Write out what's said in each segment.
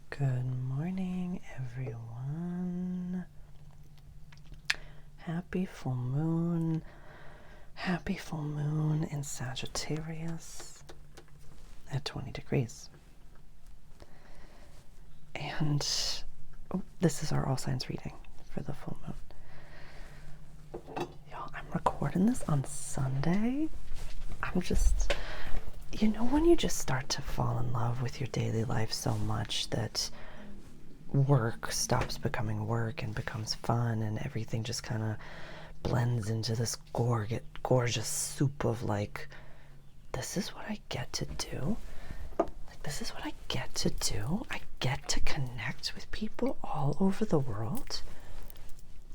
Good morning, everyone. Happy full moon. Happy full moon in Sagittarius at 20 degrees. And this is our all signs reading for the full moon. Y'all, I'm recording this on Sunday. I'm just, when you just start to fall in love with your daily life so much that work stops becoming work and becomes fun, and everything just kind of blends into this gorgeous soup of this is what I get to do. This is what I get to do. I get to connect with people all over the world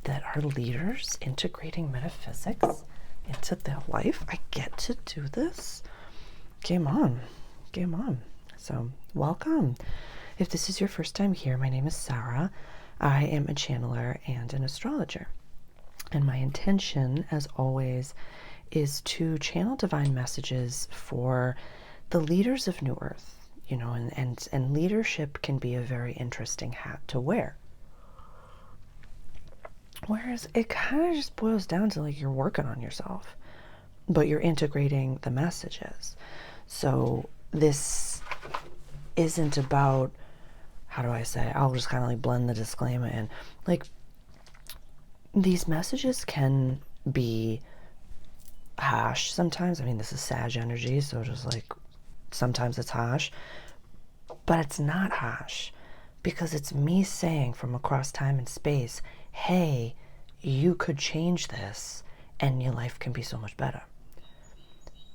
that are leaders integrating metaphysics into their life. I get to do this. Game on. So welcome. If this is your first time here, my name is Sarah. I am a channeler and an astrologer. And my intention, as always, is to channel divine messages for the leaders of New Earth. And leadership can be a very interesting hat to wear. Whereas it kind of just boils down to you're working on yourself, but you're integrating the messages. So this isn't about, I'll just kind of blend the disclaimer in. These messages can be harsh sometimes. This is Sag energy, so just sometimes it's harsh, but it's not harsh because it's me saying from across time and space, hey, you could change this and your life can be so much better.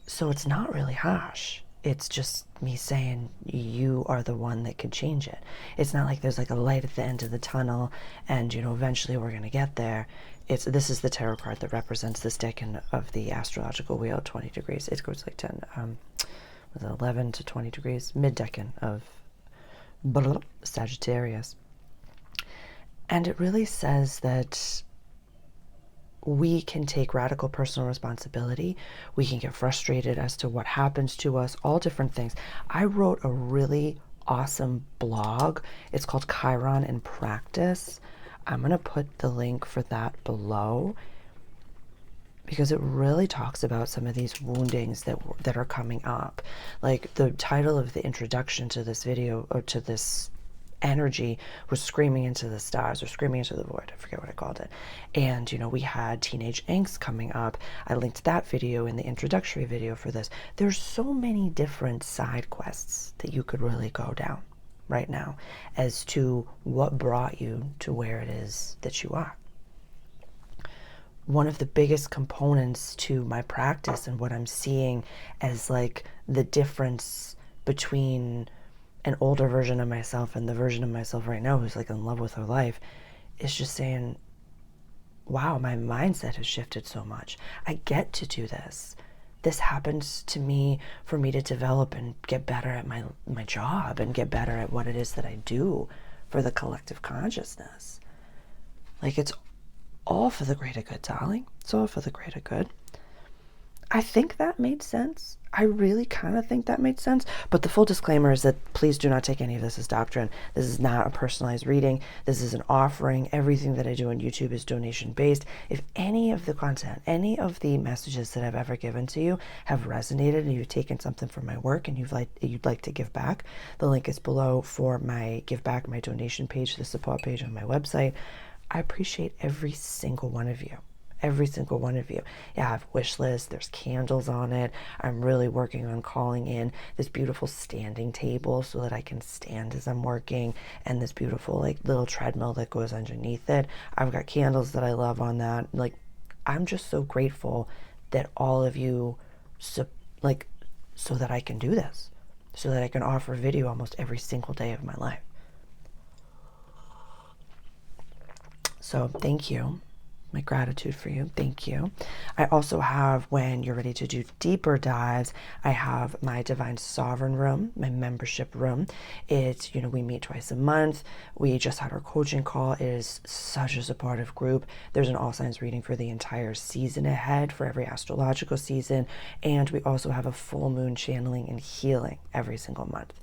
So it's not really harsh. It's just me saying you are the one that could change it. It's not like there's a light at the end of the tunnel and, eventually we're going to get there. This is the tarot card that represents this decan of the astrological wheel, 20 degrees. It goes 11 to 20 degrees, mid-decan of Sagittarius. And it really says that we can take radical personal responsibility. We can get frustrated as to what happens to us, all different things. I wrote a really awesome blog. It's called Chiron in Practice. I'm going to put the link for that below because it really talks about some of these woundings that are coming up. The title of the introduction to this video, or to this energy, was Screaming into the Stars, or Screaming into the Void. I forget what I called it. And we had teenage angst coming up. I linked that video in the introductory video for this. There's so many different side quests that you could really go down right now as to what brought you to where it is that you are. One of the biggest components to my practice and what I'm seeing as the difference between an older version of myself and the version of myself right now who's in love with her life is just saying, wow, my mindset has shifted so much. I get to do this. This happens to me for me to develop and get better at my job and get better at what it is that I do for the collective consciousness. It's all for the greater good, darling. It's all for the greater good. I think that made sense. I really kind of think that made sense. But the full disclaimer is that please do not take any of this as doctrine. This is not a personalized reading. This is an offering. Everything that I do on YouTube is donation based. If any of the content, any of the messages that I've ever given to you have resonated and you've taken something from my work and you'd like to give back, the link is below for my give back, my donation page, the support page on my website. I appreciate every single one of you. Every single one of you. Yeah, I have wish lists. There's candles on it. I'm really working on calling in this beautiful standing table so that I can stand as I'm working, and this beautiful little treadmill that goes underneath it. I've got candles that I love on that. I'm just so grateful that all of you so that I can do this, so that I can offer video almost every single day of my life. So thank you. My gratitude for you. Thank you. I also have, when you're ready to do deeper dives, I have my Divine Sovereign room, my membership room. It's, we meet twice a month. We just had our coaching call. It is such a supportive group. There's an all signs reading for the entire season ahead, for every astrological season. And we also have a full moon channeling and healing every single month.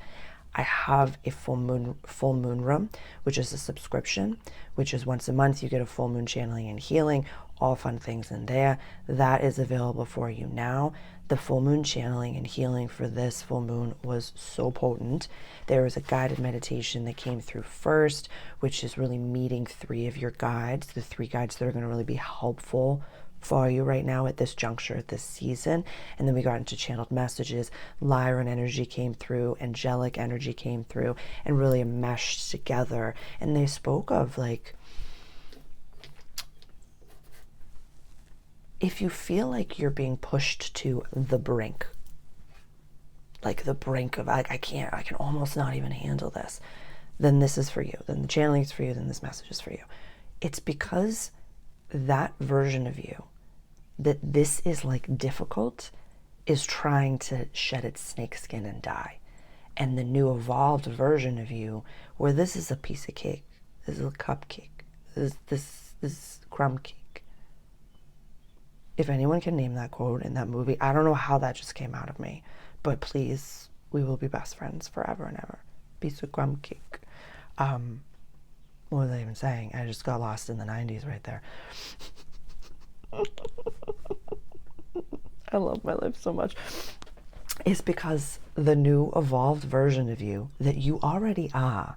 I have a full moon room, which is a subscription, which is once a month you get a full moon channeling and healing, all fun things in there. That is available for you now. The full moon channeling and healing for this full moon was so potent. There was a guided meditation that came through first, which is really meeting 3 of your guides, the 3 guides that are going to really be helpful for you right now at this juncture, at this season. And then we got into channeled messages. Lyran energy came through, angelic energy came through, and really meshed together. And they spoke of like, if you feel like you're being pushed to the brink, like the brink of, like, I can almost not even handle this, then this is for you. Then the channeling is for you. Then this message is for you. It's because that version of you that this is like difficult is trying to shed its snake skin and die. And the new evolved version of you, where this is a piece of cake, this is a cupcake, this is crumb cake. If anyone can name that quote in that movie, I don't know how that just came out of me, but please, we will be best friends forever and ever. Piece of crumb cake. What was I even saying? I just got lost in the 90s right there. I love my life so much. It's because the new evolved version of you that you already are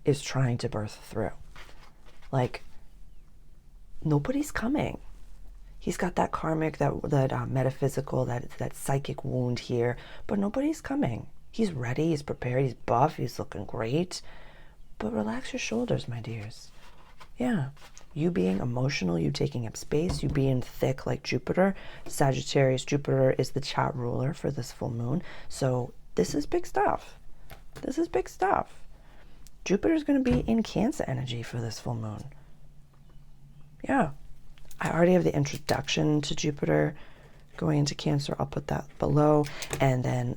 is trying to birth through. Like, nobody's coming. He's got that karmic, that metaphysical, that psychic wound here, but nobody's coming. He's ready, he's prepared, he's buff, he's looking great. But relax your shoulders, my dears. Yeah. You being emotional, you taking up space, you being thick like Jupiter. Sagittarius, Jupiter is the chart ruler for this full moon. So this is big stuff. This is big stuff. Jupiter's going to be in Cancer energy for this full moon. Yeah. I already have the introduction to Jupiter going into Cancer. I'll put that below. And then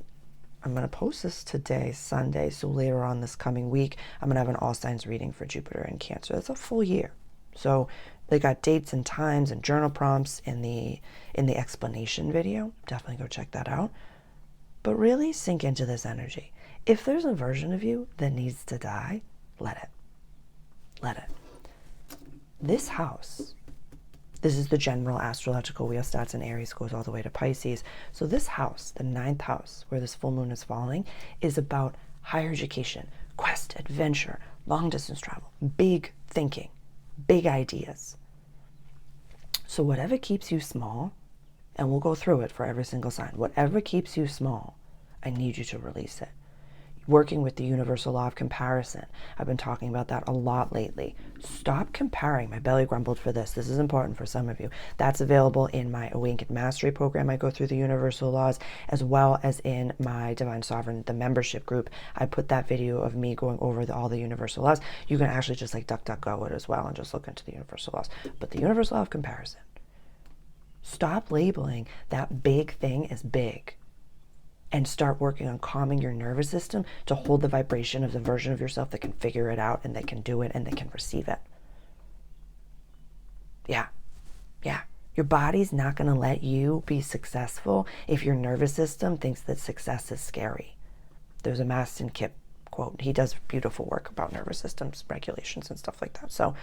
I'm going to post this today, Sunday. So later on this coming week, I'm going to have an all signs reading for Jupiter and Cancer. That's a full year. So they got dates and times and journal prompts in the explanation video. Definitely go check that out. But really sink into this energy. If there's a version of you that needs to die, let it. Let it. This house, this is the general astrological wheel stats in Aries, goes all the way to Pisces. So this house, the 9th house, where this full moon is falling, is about higher education, quest, adventure, long distance travel, big thinking, big ideas. So whatever keeps you small, and we'll go through it for every single sign, whatever keeps you small, I need you to release it. Working with the universal law of comparison. I've been talking about that a lot lately. Stop comparing. My belly grumbled for this. This is important for some of you. That's available in my Awakened Mastery program. I go through the universal laws, as well as in my Divine Sovereign, the membership group. I put that video of me going over all the universal laws. You can actually just like DuckDuckGo it as well and just look into the universal laws. But the universal law of comparison. Stop labeling that big thing as big. And start working on calming your nervous system to hold the vibration of the version of yourself that can figure it out and that can do it and that can receive it. Yeah. Yeah. Your body's not going to let you be successful if your nervous system thinks that success is scary. There's a Maston Kipp quote. He does beautiful work about nervous systems regulations and stuff like that. So,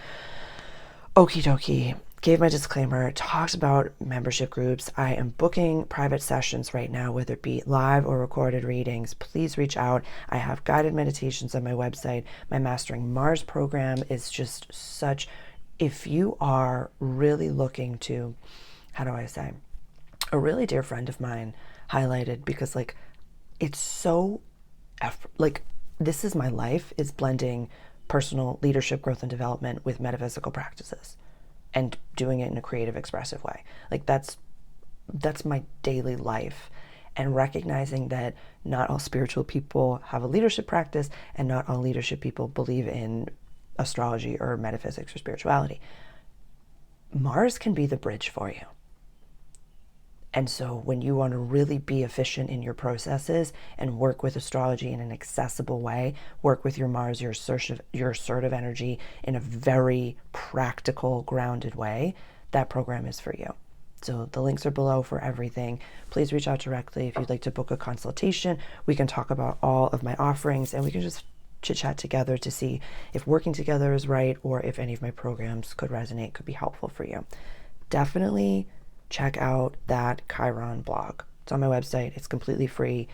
okie dokie. Gave my disclaimer, talks about membership groups. I am booking private sessions right now, whether it be live or recorded readings. Please reach out. I have guided meditations on my website. My Mastering Mars program is just such, if you are really looking to, how do I say, a really dear friend of mine highlighted, because like, it's so, like, this is my life, is blending personal leadership, growth and development with metaphysical practices. And doing it in a creative, expressive way. Like that's my daily life. And recognizing that not all spiritual people have a leadership practice and not all leadership people believe in astrology or metaphysics or spirituality. Mars can be the bridge for you. And so when you want to really be efficient in your processes and work with astrology in an accessible way, work with your Mars, your assertive energy in a very practical, grounded way, that program is for you. So the links are below for everything. Please reach out directly if you'd like to book a consultation. We can talk about all of my offerings and we can just chit chat together to see if working together is right or if any of my programs could resonate, could be helpful for you. Definitely check out that Chiron blog. It's on my website. It's completely free.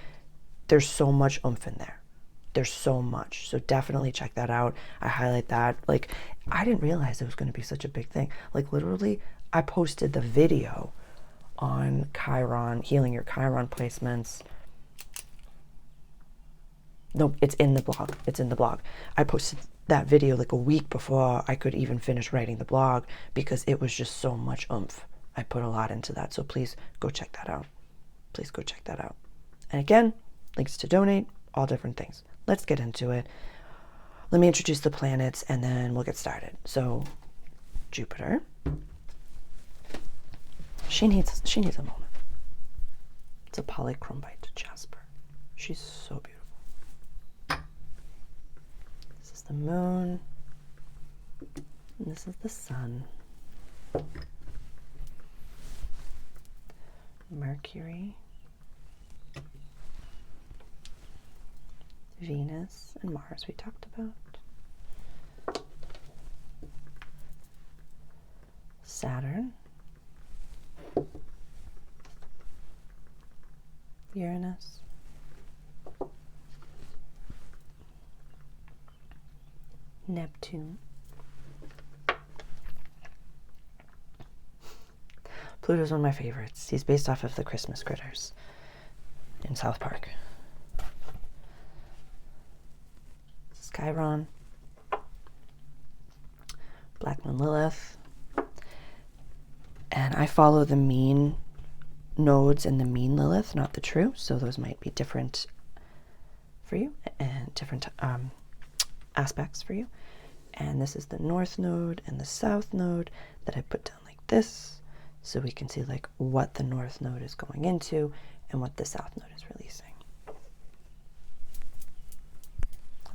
There's so much oomph in there. There's so much. So definitely check that out. I highlight that. Like, I didn't realize it was going to be such a big thing. Like, literally, I posted the video on Chiron, healing your Chiron placements. No, it's in the blog. It's in the blog. I posted that video like a week before I could even finish writing the blog because it was just so much oomph. I put a lot into that. So please go check that out. Please go check that out. And again, links to donate, all different things. Let's get into it. Let me introduce the planets and then we'll get started. So Jupiter, she needs a moment. It's a polychromite jasper. She's so beautiful. This is the moon. And this is the sun. Mercury, Venus, and Mars we talked about. Saturn, Uranus, Neptune, Pluto's one of my favorites. He's based off of the Christmas critters in South Park. This is Chiron, Black Moon Lilith, and I follow the mean nodes and the mean Lilith, not the true, so those might be different for you and different aspects for you. And this is the North Node and the South Node that I put down like this, so we can see like what the North Node is going into and what the South Node is releasing.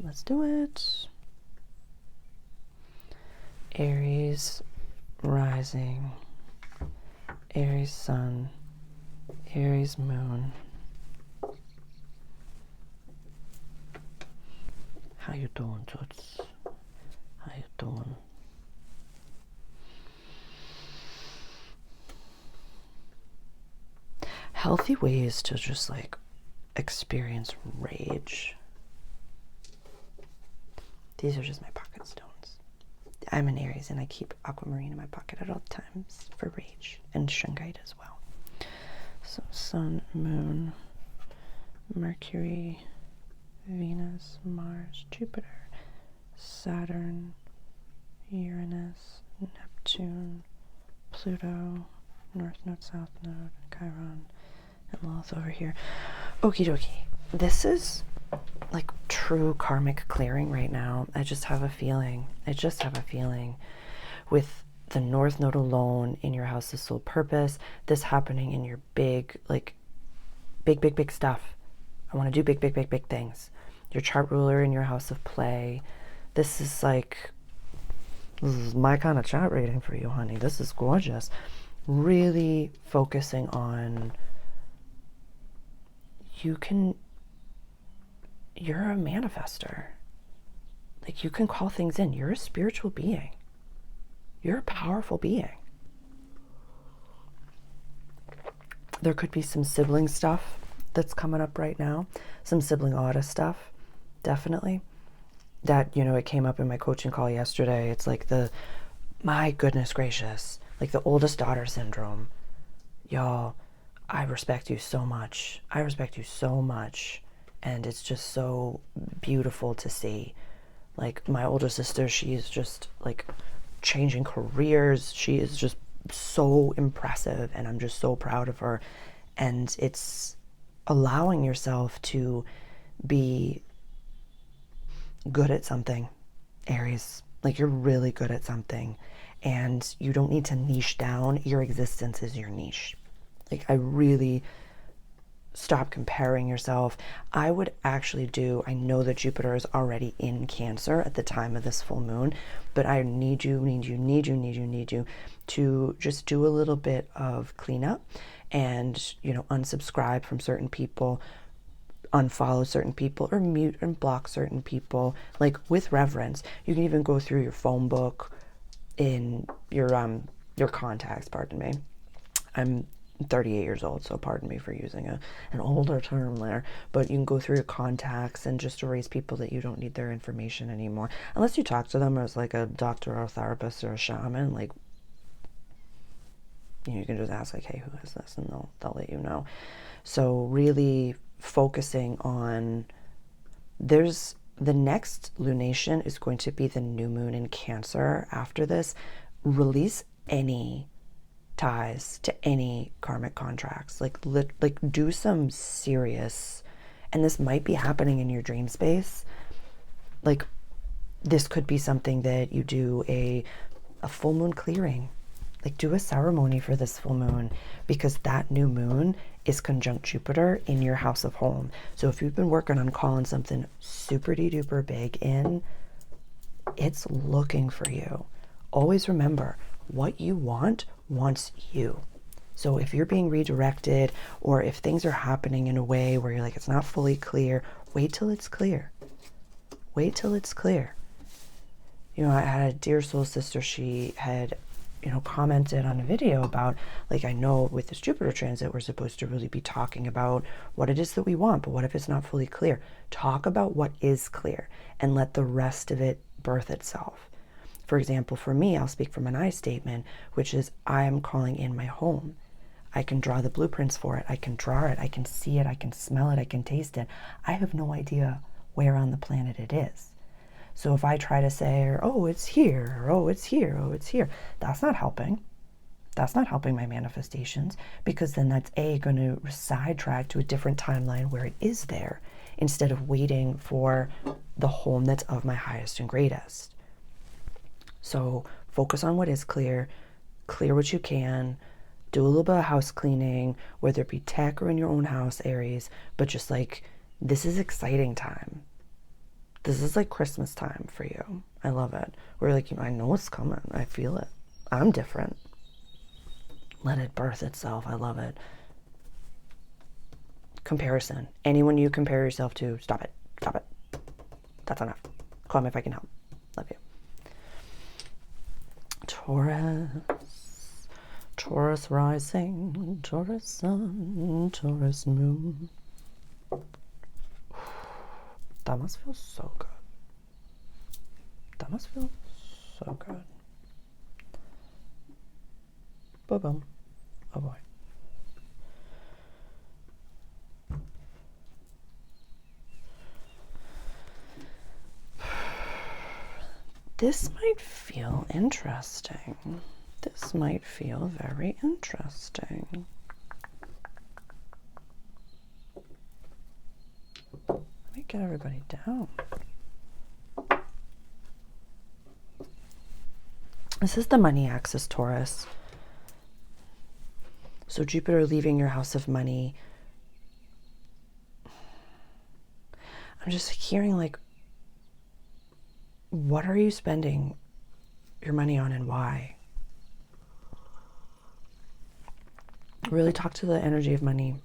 Let's do it. Aries rising, Aries sun, Aries moon. How you doing, Toots? How you doing? Healthy ways to just like experience rage. These are just my pocket stones. I'm an Aries and I keep aquamarine in my pocket at all times for rage and shungite as well. So Sun, Moon, Mercury, Venus, Mars, Jupiter, Saturn, Uranus, Neptune, Pluto, North Node, South Node, Chiron, and Lilith over here. Okie dokie. This is like true karmic clearing right now. I just have a feeling. With the North Node alone in your house of soul purpose, this happening in your big stuff. I want to do big things. Your chart ruler in your house of play. This is my kind of chart reading for you, honey. This is gorgeous. Really focusing on you're a manifester. Like, you can call things in. You're a spiritual being. You're a powerful being. There could be some sibling stuff that's coming up right now. Some sibling audit stuff, definitely. That, it came up in my coaching call yesterday. It's like my goodness gracious, like the oldest daughter syndrome. Y'all, I respect you so much. And it's just so beautiful to see. Like, my older sister, she's just like changing careers. She is just so impressive and I'm just so proud of her. And it's allowing yourself to be good at something, Aries. Like, you're really good at something and you don't need to niche down. Your existence is your niche. Like, I really stop comparing yourself. I would actually I know that Jupiter is already in Cancer at the time of this full moon, but I need you to just do a little bit of cleanup and, unsubscribe from certain people, unfollow certain people, or mute and block certain people, like with reverence. You can even go through your phone book in your contacts, pardon me. I'm 38 years old, so pardon me for using an older term there, but you can go through your contacts and just erase people that you don't need their information anymore. Unless you talk to them as like a doctor or a therapist or a shaman, like, you can just ask like, hey, who is this? And they'll let you know. So really focusing on, there's the next lunation is going to be the new moon in Cancer. After this, release any ties to any karmic contracts, like do some serious, and this might be happening in your dream space. Like, this could be something that you do a full moon clearing. Like, do a ceremony for this full moon, because that new moon is conjunct Jupiter in your house of home. So if you've been working on calling something super duper big in, it's looking for you. Always remember, what you want wants you. So if you're being redirected, or if things are happening in a way where you're like, it's not fully clear, wait till it's clear. Wait till it's clear. I had a dear soul sister, she had commented on a video about, like, I know with this Jupiter transit, we're supposed to really be talking about what it is that we want, but what if it's not fully clear? Talk about what is clear and let the rest of it birth itself. For example, for me, I'll speak from an I statement, which is, I am calling in my home. I can draw the blueprints for it. I can draw it. I can see it. I can smell it. I can taste it. I have no idea where on the planet it is. So if I try to say, oh, it's here, or oh, it's here, oh, it's here, that's not helping. That's not helping my manifestations, because then that's going to sidetrack to a different timeline where it is there, instead of waiting for the home that's of my highest and greatest. So focus on what is clear what you can, do a little bit of house cleaning, whether it be tech or in your own house, Aries, but just like, this is exciting time. This is like Christmas time for you. I love it. We're like, I know it's coming. I feel it. I'm different. Let it birth itself. I love it. Comparison. Anyone you compare yourself to, stop it. Stop it. That's enough. Call me if I can help. Love you. Taurus rising, Taurus sun, Taurus moon. That must feel so good. That must feel so good. Boom. Oh boy. This might feel interesting. This might feel very interesting. Let me get everybody down. This is the money axis, Taurus. So Jupiter leaving your house of money. I'm just hearing, like, what are you spending your money on and why? Really talk to the energy of money.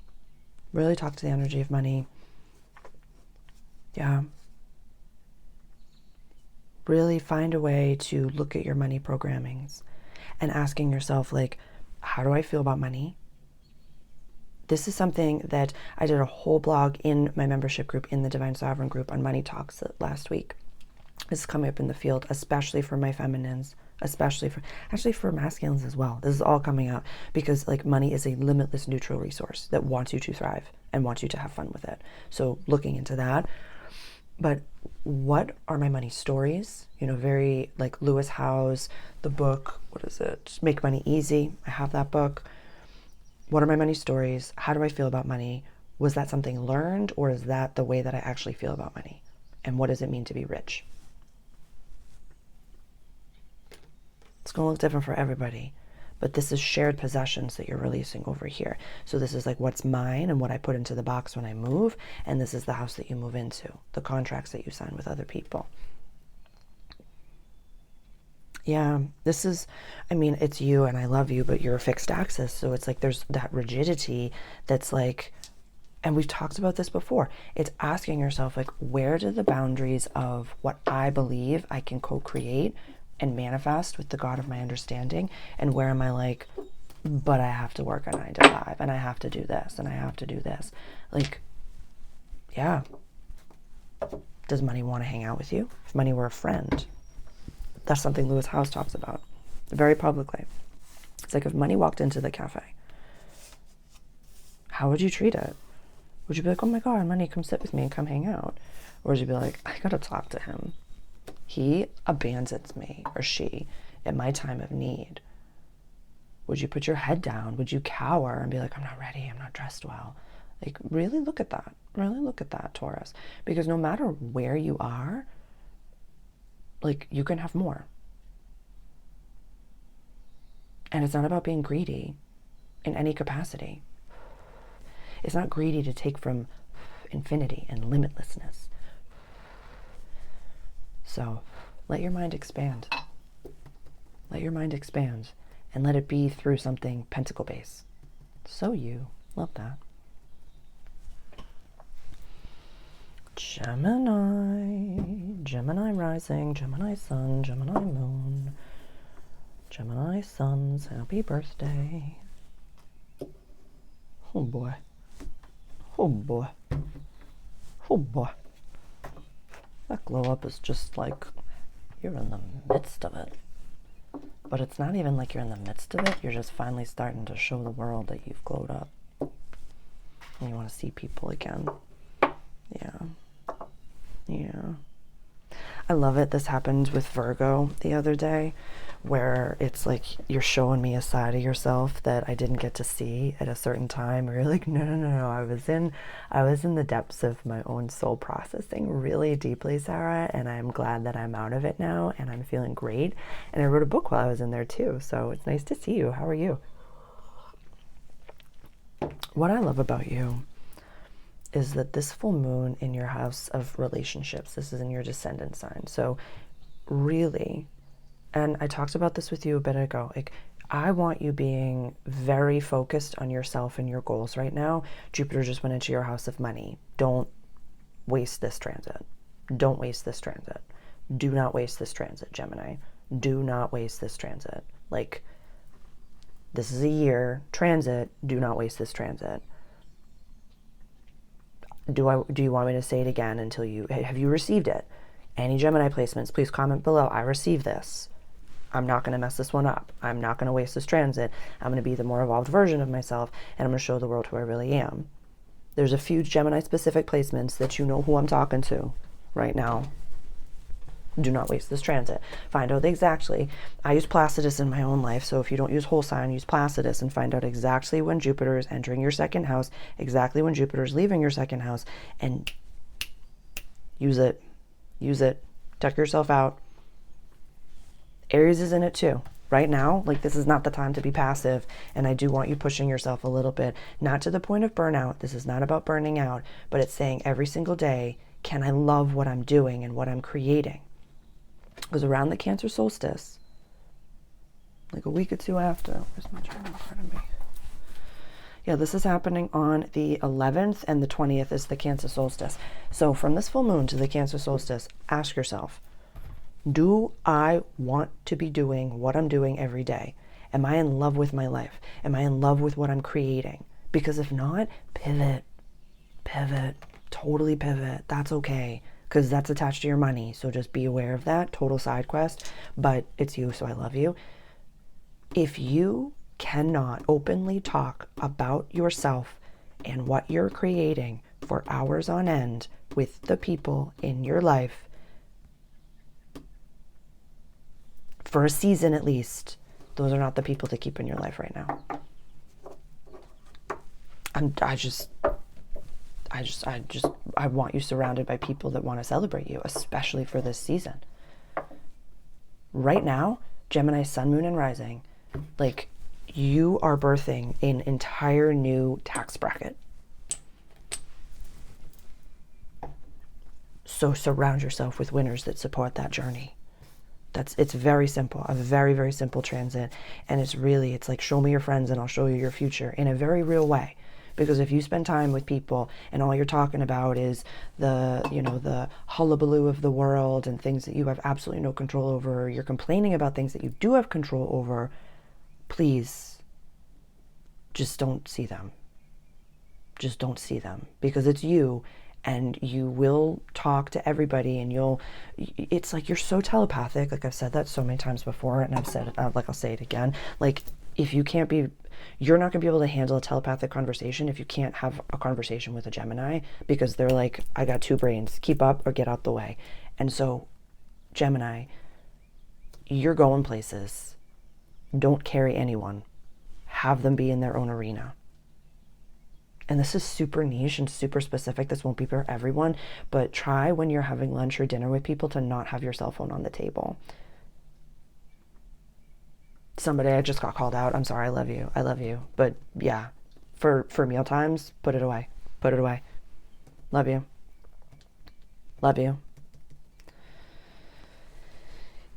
Really talk to the energy of money. Yeah. Really find a way to look at your money programmings and asking yourself, like, how do I feel about money? This is something that I did a whole blog in my membership group, in the Divine Sovereign group, on money talks last week. This is coming up in the field, especially for my feminines, especially for masculines as well. This is all coming up because, like, money is a limitless neutral resource that wants you to thrive and wants you to have fun with it. So looking into that. But what are my money stories? Very like Lewis Howes, the book, what is it? Make Money Easy. I have that book. What are my money stories? How do I feel about money? Was that something learned, or is that the way that I actually feel about money? And what does it mean to be rich? It's going to look different for everybody. But this is shared possessions that you're releasing over here. So this is like what's mine and what I put into the box when I move. And this is the house that you move into, the contracts that you sign with other people. Yeah, this is, I mean, it's you and I love you, but you're a fixed axis. So it's like there's that rigidity that's like, and we've talked about this before. It's asking yourself, like, where do the boundaries of what I believe I can co-create and manifest with the God of my understanding, and where am I like, but I have to work a 9 to 5 and I have to do this and I have to do this. Like, yeah. Does money want to hang out with you? If money were a friend, that's something Lewis Howes talks about very publicly. It's like if money walked into the cafe, how would you treat it? Would you be like, oh my God, money, come sit with me and come hang out? Or would you be like, I gotta talk to him. He abandons me, or she, at my time of need. Would you put your head down? Would you cower and be like, I'm not ready, I'm not dressed well? Like, really look at that. Really look at that, Taurus. Because no matter where you are, like, you can have more. And it's not about being greedy in any capacity. It's not greedy to take from infinity and limitlessness. So let your mind expand. Let your mind expand and let it be through something pentacle based. So you love that. Gemini, Gemini rising, Gemini sun, Gemini moon, Gemini suns, happy birthday. Oh boy. Oh boy. Oh boy. That glow up is just like you're in the midst of it. But it's not even like you're in the midst of it. You're just finally starting to show the world that you've glowed up. And you want to see people again. Yeah. Yeah. I love it. This happened with Virgo the other day, where it's like you're showing me a side of yourself that I didn't get to see at a certain time. Where you're like, no. I was in the depths of my own soul processing really deeply, Sarah, and I'm glad that I'm out of it now and I'm feeling great. And I wrote a book while I was in there too. So it's nice to see you. How are you? What I love about you is that this full moon in your house of relationships, this is in your descendant sign. So really, and I talked about this with you a bit ago, like I want you being very focused on yourself and your goals right now. Jupiter just went into your house of money. Don't waste this transit. Don't waste this transit. Do not waste this transit, Gemini. Do not waste this transit. Like, this is a year transit. Do not waste this transit. Do you want me to say it again until have you received it? Any Gemini placements, please comment below. I received this. I'm not going to mess this one up. I'm not going to waste this transit. I'm going to be the more evolved version of myself, and I'm going to show the world who I really am. There's a few Gemini specific placements that you know who I'm talking to right now. Do not waste this transit. Find out exactly. I use Placidus in my own life, so if you don't use whole sign, use Placidus and find out exactly when Jupiter is entering your second house, exactly when Jupiter is leaving your second house, and use it. Use it. Tuck yourself out. Aries is in it too. Right now, like, this is not the time to be passive, and I do want you pushing yourself a little bit, not to the point of burnout. This is not about burning out, but it's saying every single day, can I love what I'm doing and what I'm creating? Because around the Cancer solstice, like a week or two after, where's my journal in front of me? Yeah, this is happening on the 11th, and the 20th is the Cancer solstice. So from this full moon to the Cancer solstice, ask yourself, do I want to be doing what I'm doing every day? Am I in love with my life? Am I in love with what I'm creating? Because if not, pivot, totally pivot. That's okay, because that's attached to your money. So just be aware of that. Total side quest, but it's you, so I love you. If you cannot openly talk about yourself and what you're creating for hours on end with the people in your life, for a season at least, those are not the people to keep in your life right now. I want you surrounded by people that want to celebrate you, especially for this season. Right now, Gemini sun, moon, and rising, like, you are birthing an entire new tax bracket. So surround yourself with winners that support that journey. It's very simple, a very, very simple transit. And it's like, show me your friends and I'll show you your future in a very real way. Because if you spend time with people and all you're talking about is the hullabaloo of the world and things that you have absolutely no control over, or you're complaining about things that you do have control over, please just don't see them. Just don't see them, because it's you, and you will talk to everybody, and it's like you're so telepathic. Like I've said that so many times before, and I've said it, like I'll say it again. Like, if you can't be, you're not going to be able to handle a telepathic conversation if you can't have a conversation with a Gemini, because they're like, I got two brains, keep up or get out the way. And so, Gemini, you're going places. Don't carry anyone. Have them be in their own arena. And this is super niche and super specific. This won't be for everyone, but try when you're having lunch or dinner with people to not have your cell phone on the table. Somebody, I just got called out. I'm sorry. I love you. I love you. But yeah, for meal times, put it away. Put it away. Love you. Love you.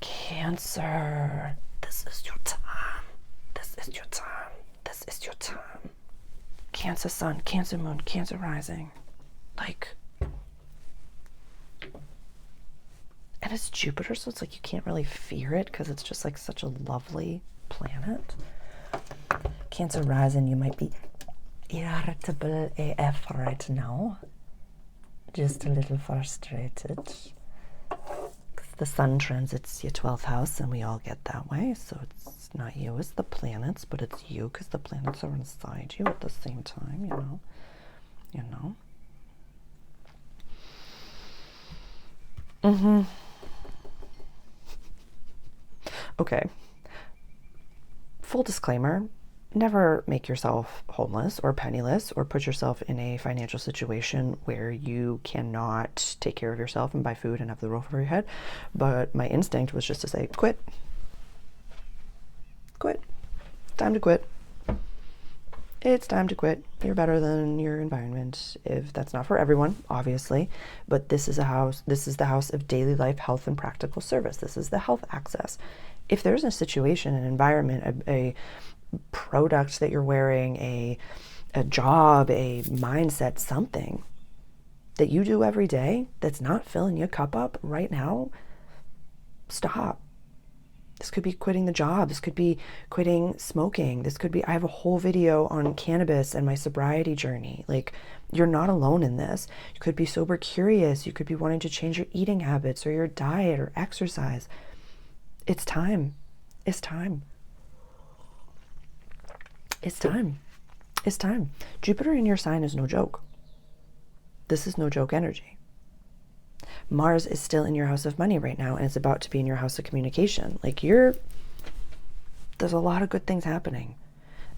Cancer. This is your time. This is your time. This is your time. Cancer sun, Cancer moon, Cancer rising. Like, and it's Jupiter, so it's like you can't really fear it because it's just like such a lovely planet. Cancer rising, you might be irritable AF right now. Just a little frustrated. The sun transits your 12th house, and we all get that way. So it's not you as the planets, but it's you because the planets are inside you at the same time, you know. Okay. Full disclaimer, never make yourself homeless or penniless or put yourself in a financial situation where you cannot take care of yourself and buy food and have the roof over your head. But my instinct was just to say, quit. Quit. Time to quit. It's time to quit. You're better than your environment. If that's not for everyone, obviously, but this is the house of daily life, health, and practical service. This is the health access. If there's a situation, an environment, a product that you're wearing, a job, a mindset, something that you do every day that's not filling your cup up right now, stop. This could be quitting the job. This could be quitting smoking. This could be, I have a whole video on cannabis and my sobriety journey. Like, you're not alone in this. You could be sober curious. You could be wanting to change your eating habits or your diet or exercise. It's time. It's time. It's time. It's time. Jupiter in your sign is no joke. This is no joke energy. Mars is still in your house of money right now, and it's about to be in your house of communication. Like, there's a lot of good things happening.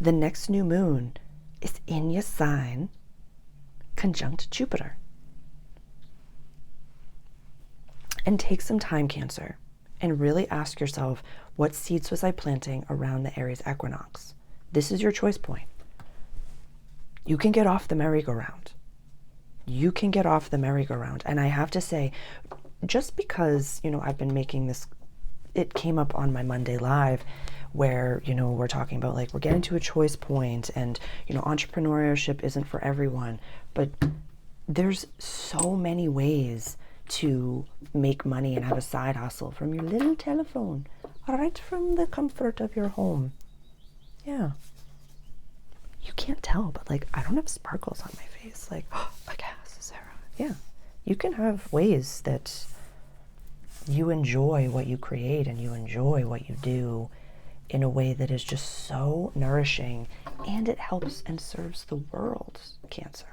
The next new moon is in your sign, conjunct Jupiter. And take some time, Cancer, and really ask yourself, what seeds was I planting around the Aries equinox? This is your choice point. You can get off the merry-go-round. You can get off the merry-go-round. And I have to say, just because, I've been making this, it came up on my Monday Live where, we're talking about, like, we're getting to a choice point and, entrepreneurship isn't for everyone. But there's so many ways to make money and have a side hustle from your little telephone, right from the comfort of your home. Yeah. You can't tell, but, like, I don't have sparkles on my face. Like, oh, I guess, Sarah. Yeah. You can have ways that you enjoy what you create and you enjoy what you do in a way that is just so nourishing, and it helps and serves the world, Cancer.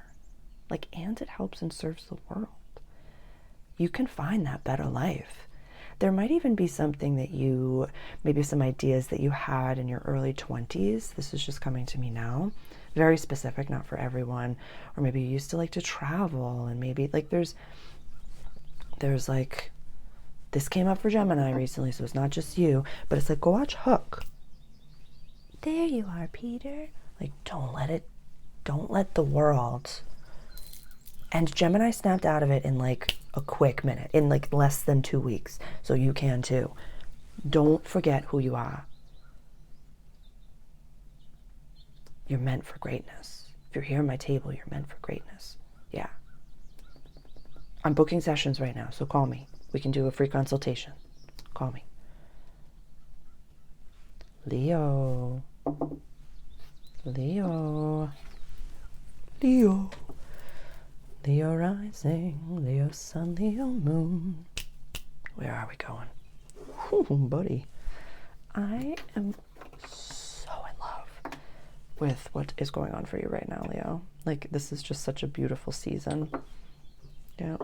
Like, and it helps and serves the world. You can find that better life. There might even be something that maybe some ideas that you had in your early 20s. This is just coming to me now. Very specific, not for everyone. Or maybe you used to like to travel, and maybe like there's like, this came up for Gemini recently, so it's not just you, but it's like, go watch Hook. There you are, Peter. Like, don't let the world. And Gemini snapped out of it in like a quick minute, in like less than 2 weeks. So you can too. Don't forget who you are. You're meant for greatness. If you're here at my table, you're meant for greatness. Yeah. I'm booking sessions right now, so call me. We can do a free consultation. Call me. Leo. Leo. Leo. Leo rising, Leo sun, Leo moon. Where are we going? Ooh, buddy. I am so in love with what is going on for you right now, Leo. Like, this is just such a beautiful season. Yeah.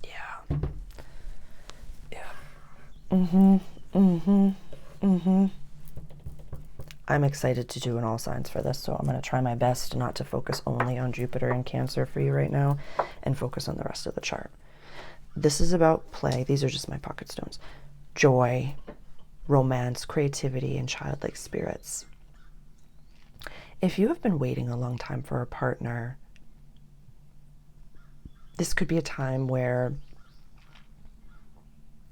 Yeah. Yeah. I'm excited to do an all signs for this, so I'm going to try my best not to focus only on Jupiter and Cancer for you right now and focus on the rest of the chart. This is about play. These are just my pocket stones. Joy, romance, creativity, and childlike spirits. If you have been waiting a long time for a partner, this could be a time where,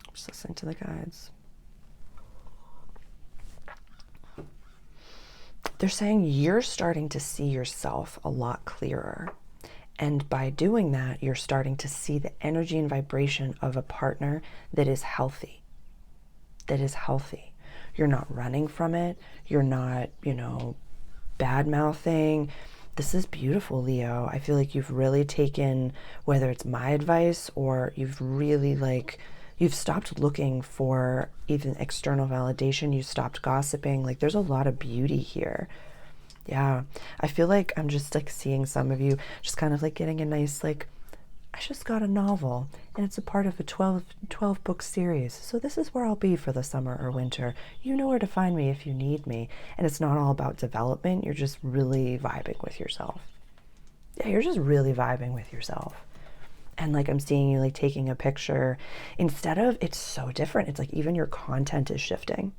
I'm just listening to the guides. They're saying you're starting to see yourself a lot clearer. And by doing that, you're starting to see the energy and vibration of a partner that is healthy. That is healthy. You're not running from it. You're not, bad mouthing. This is beautiful, Leo. I feel like you've really taken, whether it's my advice or you've really you've stopped looking for even external validation. You stopped gossiping. Like, there's a lot of beauty here. Yeah. I feel like I'm just like seeing some of you just kind of like getting a nice, like, I just got a novel and it's a part of a 12 book series. So this is where I'll be for the summer or winter. You know where to find me if you need me. And it's not all about development. You're just really vibing with yourself. Yeah, you're just really vibing with yourself. And like, I'm seeing you like taking a picture instead of, it's so different. It's like even your content is shifting.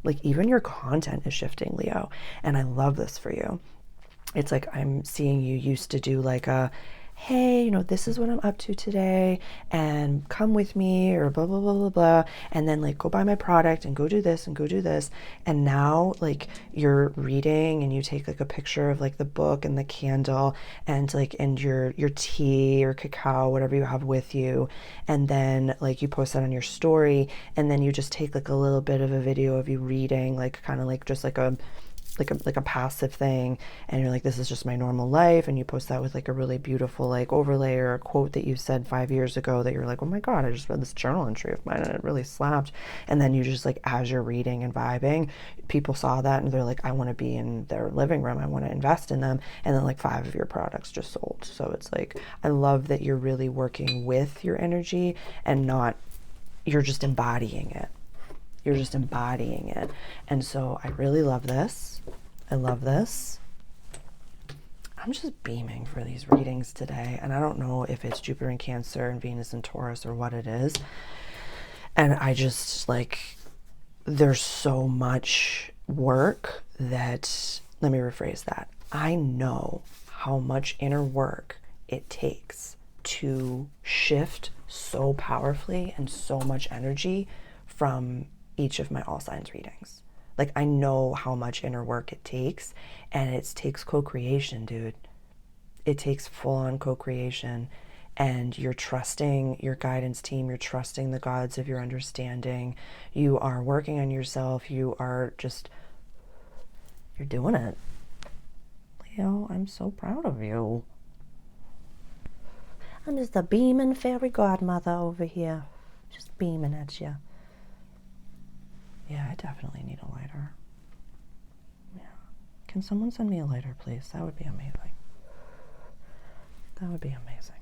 Like even your content is shifting, Leo. And I love this for you. It's like I'm seeing you used to do like a, hey, this is what I'm up to today and come with me or blah, blah, blah, blah, blah. And then like go buy my product and go do this and go do this. And now like you're reading and you take like a picture of like the book and the candle and like, and your tea or cacao, whatever you have with you. And then like you post that on your story and then you just take like a little bit of a video of you reading, like kind of like just like a passive thing, and you're like, this is just my normal life, and you post that with like a really beautiful like overlay or a quote that you said 5 years ago that you're like, oh my god, I just read this journal entry of mine and it really slapped. And then you just like, as you're reading and vibing, people saw that and they're like, I want to be in their living room, I want to invest in them, and then like 5 of your products just sold. So it's like, I love that you're really working with your energy and not, you're just embodying it. You're just embodying it. And so I really love this. I love this. I'm just beaming for these readings today. And I don't know if it's Jupiter in Cancer and Venus in Taurus or what it is. And I just like, there's so much work that, let me rephrase that. I know how much inner work it takes to shift so powerfully and so much energy from each of my all signs readings. Like, I know how much inner work it takes, and it takes co-creation, dude. It takes full-on co-creation, and you're trusting your guidance team, you're trusting the gods of your understanding, you are working on yourself, you are just, you're doing it. Leo, I'm so proud of you. I'm just a beaming fairy godmother over here, just beaming at you. Yeah, I definitely need a lighter. Yeah. Can someone send me a lighter, please? That would be amazing. That would be amazing.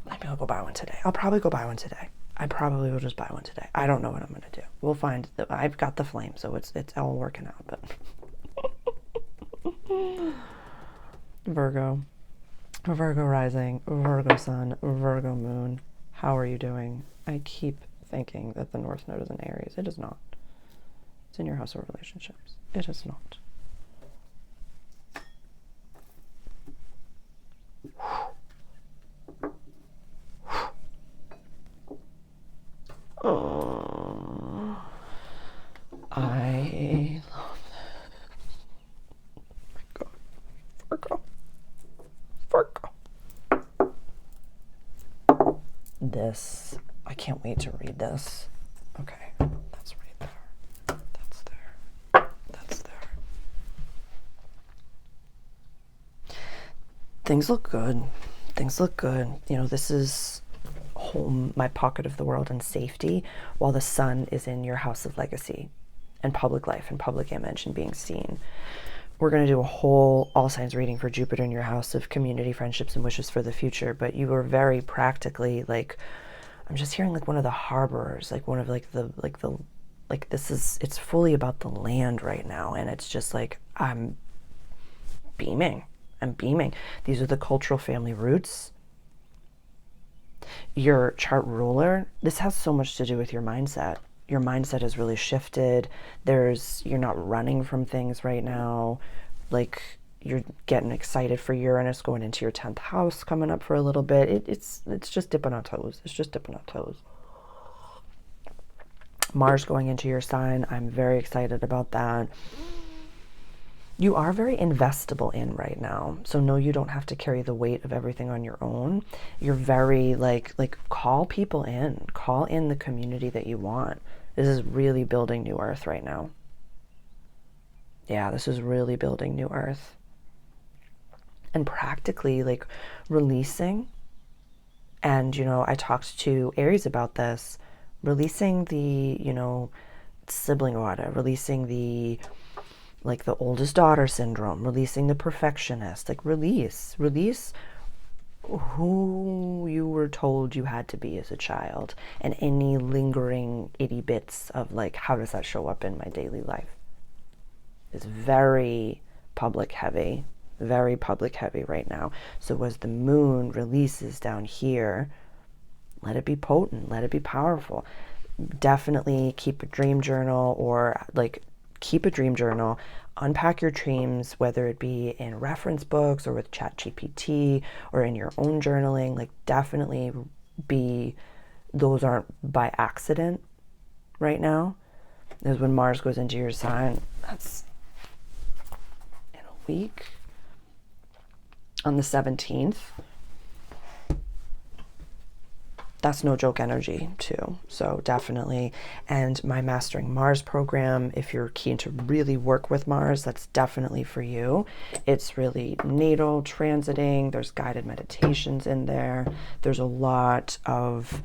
Maybe I'll go buy one today. I'll probably go buy one today. I probably will just buy one today. I don't know what I'm going to do. We'll find. I've got the flame, so it's all working out. But Virgo rising, Virgo sun, Virgo moon. How are you doing? I keep thinking that the North Node is in Aries. It is not. It's in your house of relationships. It is not. Oh, I love that. Virgo. Virgo. This, I can't wait to read this. Okay, that's right there. That's there. That's there. Things look good. Things look good. You know, this is home, my pocket of the world and safety, while the sun is in your house of legacy and public life and public image and being seen. We're going to do a whole all signs reading for Jupiter in your house of community, friendships, and wishes for the future. But you are very practically like, I'm just hearing like one of the harborers, like one of this is, it's fully about the land right now. And it's just like, I'm beaming. I'm beaming. These are the cultural family roots. Your chart ruler, this has so much to do with your mindset. Your mindset has really shifted. You're not running from things right now. Like, you're getting excited for Uranus going into your 10th house coming up for a little bit. It's just dipping our toes. It's just dipping our toes. Mars going into your sign. I'm very excited about that. You are very investable in right now. So no, you don't have to carry the weight of everything on your own. You're very like call people in. Call in the community that you want. This is really building new earth right now. Yeah, this is really building new earth. And practically like releasing. And, you know, I talked to Aries about this. Releasing the, you know, sibling order. Releasing the oldest daughter syndrome, releasing the perfectionist, like release who you were told you had to be as a child and any lingering itty bits of like, how does that show up in my daily life? It's very public heavy right now. So as the moon releases down here, let it be potent, let it be powerful. Definitely keep a dream journal or like keep a dream journal, unpack your dreams, whether it be in reference books or with ChatGPT or in your own journaling. Like definitely those aren't by accident right now. Is when Mars goes into your sign. That's in a week. On the 17th. That's no joke energy too. So definitely. And my Mastering Mars program, if you're keen to really work with Mars, that's definitely for you. It's really natal transiting. There's guided meditations in there. There's a lot of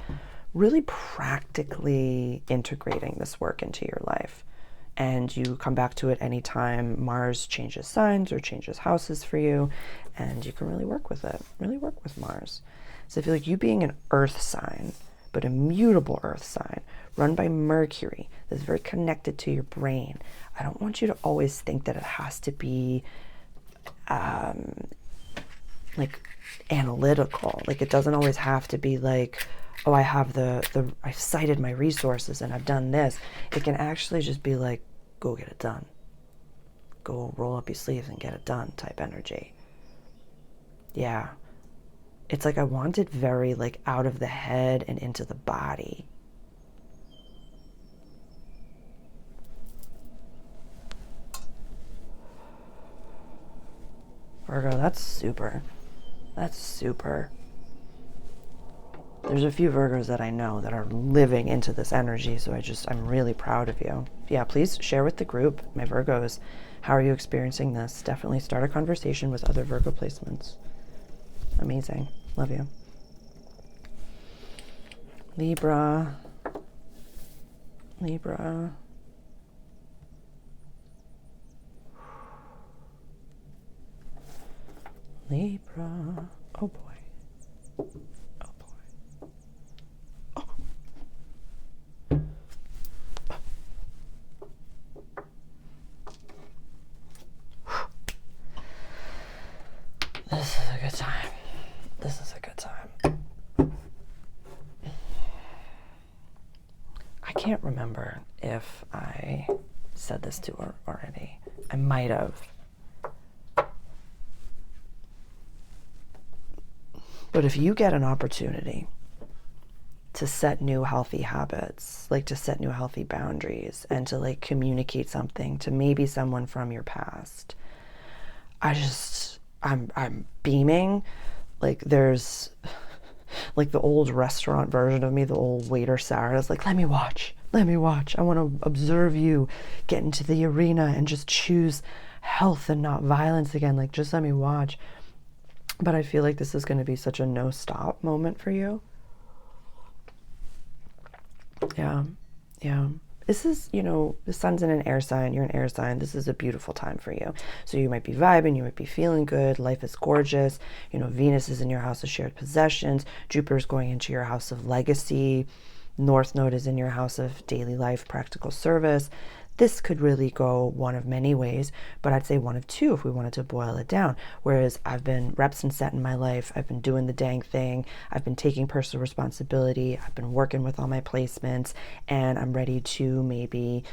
really practically integrating this work into your life. And you come back to it anytime Mars changes signs or changes houses for you, and you can really work with it, really work with Mars. So I feel like you being an earth sign, but a mutable earth sign, run by Mercury, that's very connected to your brain. I don't want you to always think that it has to be like analytical. Like it doesn't always have to be like, oh, I have I've cited my resources and I've done this. It can actually just be like, go get it done. Go roll up your sleeves and get it done type energy. Yeah. It's like I want it very like out of the head and into the body. Virgo, that's super. That's super. There's a few Virgos that I know that are living into this energy, so I'm really proud of you. Yeah, please share with the group, my Virgos, how are you experiencing this? Definitely start a conversation with other Virgo placements. Amazing. Love you. Libra. Libra. Libra. Oh boy. Oh boy. Oh. This is a good time. This is a good time. I can't remember if I said this to her already. I might have. But if you get an opportunity to set new healthy habits, like to set new healthy boundaries and to like communicate something to maybe someone from your past, I'm beaming. Like there's like the old restaurant version of me, the old waiter Sarah is like, let me watch. I want to observe you get into the arena and just choose health and not violence again. Like, just let me watch. But I feel like this is going to be such a no stop moment for you. Yeah. This is, the sun's in an air sign, you're an air sign. This is a beautiful time for you. So you might be vibing, you might be feeling good. Life is gorgeous. Venus is in your house of shared possessions. Jupiter's going into your house of legacy. North Node is in your house of daily life, practical service. This could really go one of many ways, but I'd say one of two if we wanted to boil it down. Whereas I've been reps and set in my life. I've been doing the dang thing. I've been taking personal responsibility. I've been working with all my placements, and I'm ready to maybe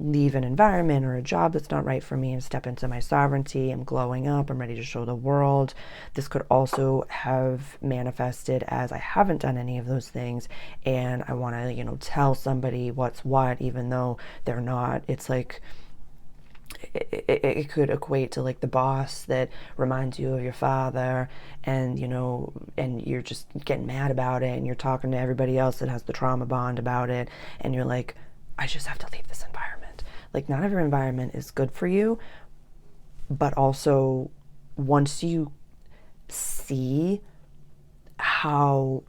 leave an environment or a job that's not right for me and step into my sovereignty. I'm glowing up. I'm ready to show the world. This could also have manifested as I haven't done any of those things and I want to, tell somebody what's what, even though they're not. It's like it could equate to like the boss that reminds you of your father, and and you're just getting mad about it, and you're talking to everybody else that has the trauma bond about it, and you're like, I just have to leave this environment. Like, not every environment is good for you, but also once you see how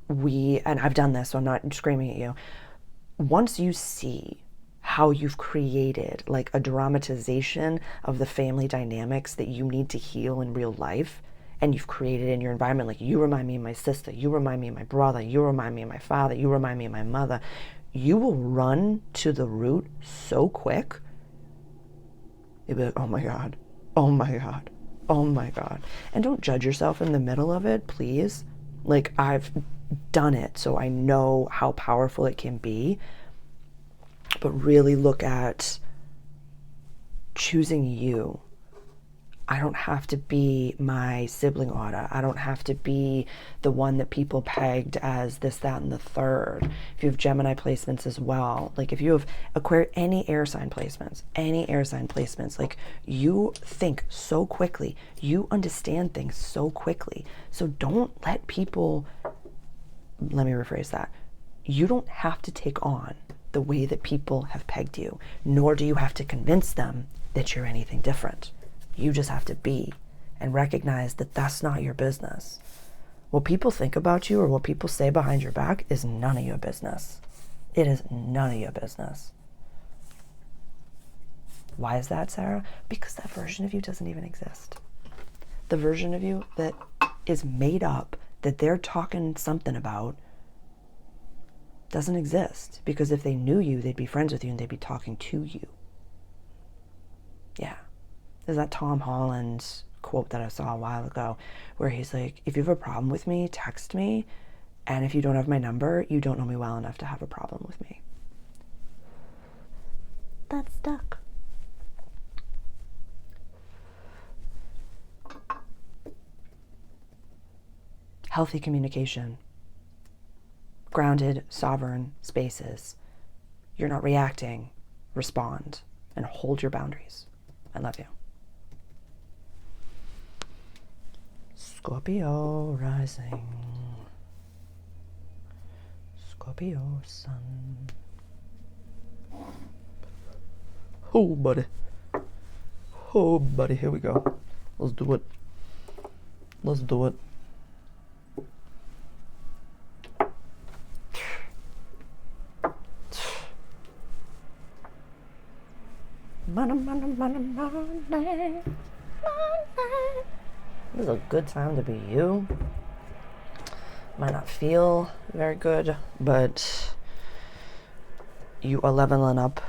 and I've done this, so I'm not screaming at you. Once you see how you've created like a dramatization of the family dynamics that you need to heal in real life, and you've created in your environment, like, you remind me of my sister, you remind me of my brother, you remind me of my father, you remind me of my mother, you will run to the root so quick. You'll be like, oh my God, oh my God, oh my God. And don't judge yourself in the middle of it, please. Like, I've done it, so I know how powerful it can be. But really look at choosing you. I don't have to be my sibling order. I don't have to be the one that people pegged as this, that, and the third. If you have Gemini placements as well, like if you have any air sign placements, like, you think so quickly, you understand things so quickly. So don't let people, let me rephrase that. You don't have to take on the way that people have pegged you, nor do you have to convince them that you're anything different. You just have to be and recognize that that's not your business. What people think about you or what people say behind your back is none of your business. It is none of your business. Why is that, Sarah? Because that version of you doesn't even exist. The version of you that is made up, that they're talking something about, doesn't exist. Because if they knew you, they'd be friends with you and they'd be talking to you. Yeah. There's that Tom Holland quote that I saw a while ago where he's like, if you have a problem with me, text me. And if you don't have my number, you don't know me well enough to have a problem with me. That's stuck. Healthy communication. Grounded, sovereign spaces. You're not reacting. Respond and hold your boundaries. I love you. Scorpio rising. Scorpio sun. Oh, buddy. Oh, buddy. Here we go. Let's do it. Let's do it. Money, money, money, money, money. This is a good time to be you. Might not feel very good, but you are leveling up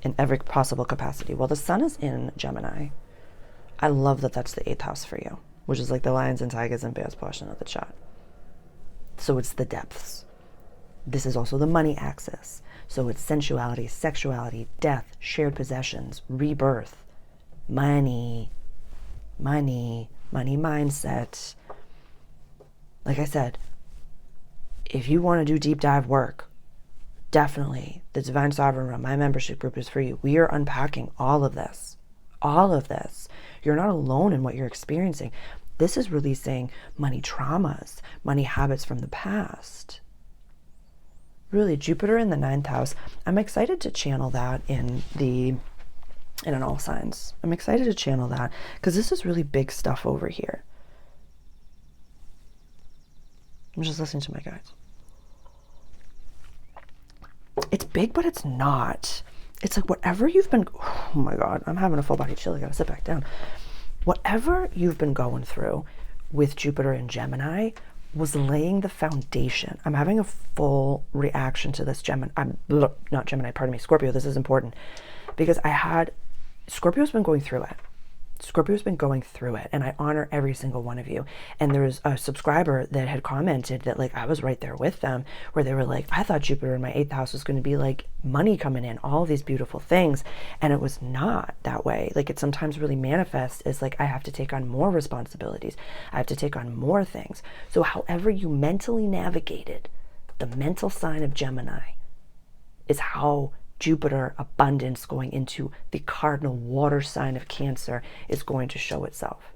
in every possible capacity. Well, the sun is in Gemini. I love that that's the 8th house for you, which is like the lions and tigers and bears portion of the chart. So it's the depths. This is also the money axis. So it's sensuality, sexuality, death, shared possessions, rebirth, money mindset. Like I said, if you want to do deep dive work, definitely the Divine Sovereign Realm, my membership group, is for you. We are unpacking all of this. All of this. You're not alone in what you're experiencing. This is releasing money traumas, money habits from the past. Really, Jupiter in the 9th house. I'm excited to channel that in an all signs. I'm excited to channel that because this is really big stuff over here. I'm just listening to my guides. It's big, but it's not. It's like whatever you've been, oh my God, I'm having a full body chill. I gotta sit back down. Whatever you've been going through with Jupiter and Gemini was laying the foundation. I'm having a full reaction to this Scorpio. This is important because Scorpio's been going through it. Scorpio's been going through it, and I honor every single one of you. And there was a subscriber that had commented that, like, I was right there with them, where they were like, I thought Jupiter in my 8th house was going to be like money coming in, all these beautiful things. And it was not that way. Like, it sometimes really manifests as like, I have to take on more responsibilities. I have to take on more things. So however you mentally navigated the mental sign of Gemini is how Jupiter abundance going into the cardinal water sign of Cancer is going to show itself.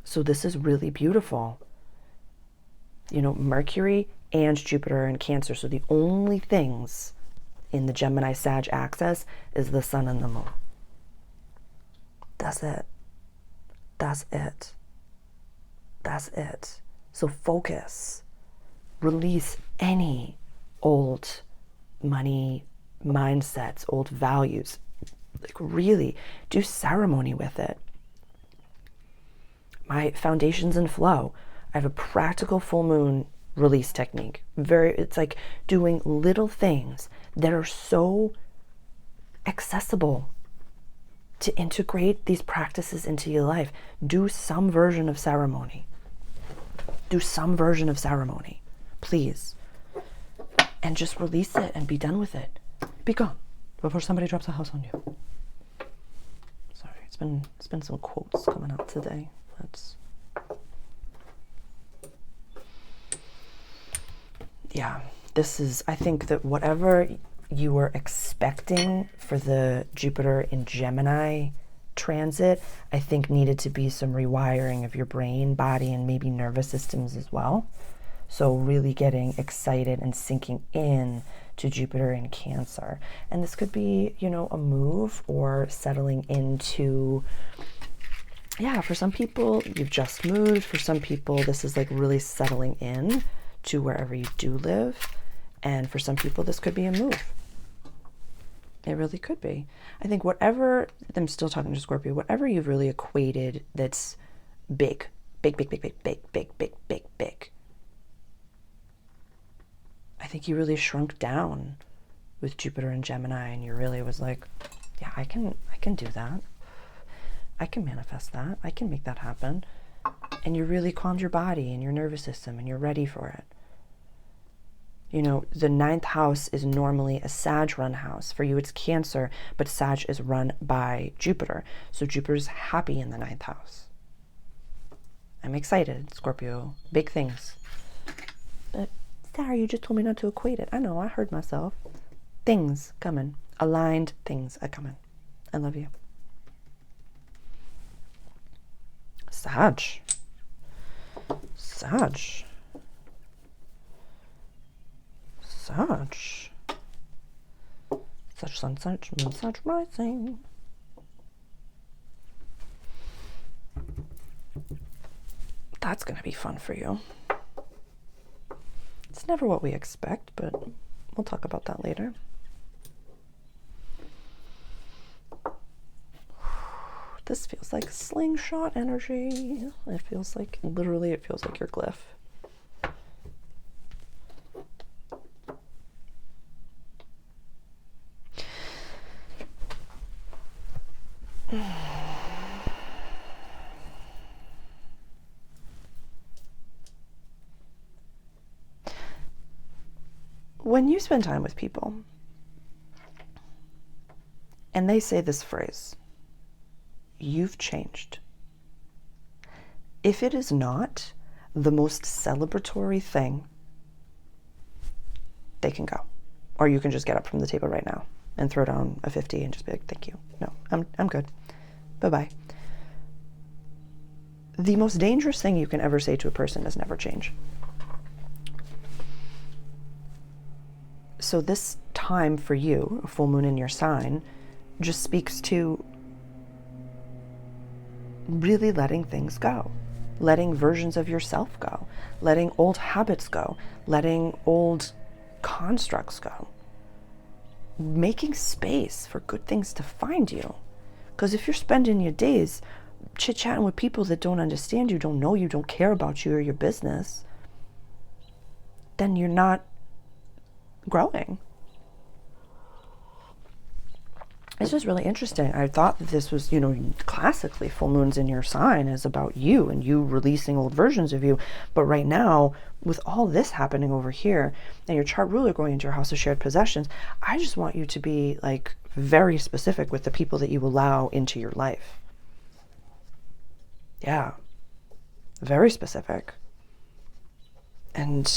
So this is really beautiful. You know, Mercury and Jupiter in Cancer. So the only things in the Gemini Sag axis is the sun and the moon. That's it. That's it. That's it. So focus. Release any old money mindsets, old values. Like, really do ceremony with it. My foundations and flow. I have a practical full moon release technique. It's like doing little things that are so accessible to integrate these practices into your life. Do some version of ceremony. Do some version of ceremony. Please. And just release it and be done with it. Be gone before somebody drops a house on you. Sorry, it's been some quotes coming out today. I think that whatever you were expecting for the Jupiter in Gemini transit, I think needed to be some rewiring of your brain, body, and maybe nervous systems as well. So really getting excited and sinking in to Jupiter in Cancer. And this could be, you know, a move or settling into, for some people, you've just moved. For some people, this is like really settling in to wherever you do live. And for some people, this could be a move. It really could be. I think whatever, I'm still talking to Scorpio, whatever you've really equated that's big. I think you really shrunk down with Jupiter and Gemini, and you really was like, yeah, I can do that. I can manifest that. I can make that happen. And you really calmed your body and your nervous system, and you're ready for it. You know, the 9th house is normally a Sag run house. For you, it's Cancer, but Sag is run by Jupiter. So Jupiter's happy in the 9th house. I'm excited, Scorpio. Big things. But Sarah, you just told me not to equate it. I know, I heard myself. Things coming. Aligned things are coming. I love you. Sag. Such sun, such moon, such rising. That's gonna be fun for you. It's never what we expect, but we'll talk about that later. This feels like slingshot energy. It feels like, literally, it feels like your glyph. when you spend time with people and they say this phrase, "You've changed," if it is not the most celebratory thing, they can go. Or you can just get up from the table right now and throw down a 50 and just be like, "Thank you. No, I'm good. Bye-bye." The most dangerous thing you can ever say to a person is never change. So this time for you, a full moon in your sign, just speaks to really letting things go, letting versions of yourself go, letting old habits go, letting old constructs go, making space for good things to find you. Because if you're spending your days chit-chatting with people that don't understand you, don't know you, don't care about you or your business, then you're not growing. It's just really interesting. I thought that this was, classically full moons in your sign is about you and you releasing old versions of you. But right now, with all this happening over here and your chart ruler going into your house of shared possessions, I just want you to be like very specific with the people that you allow into your life. Yeah, very specific. And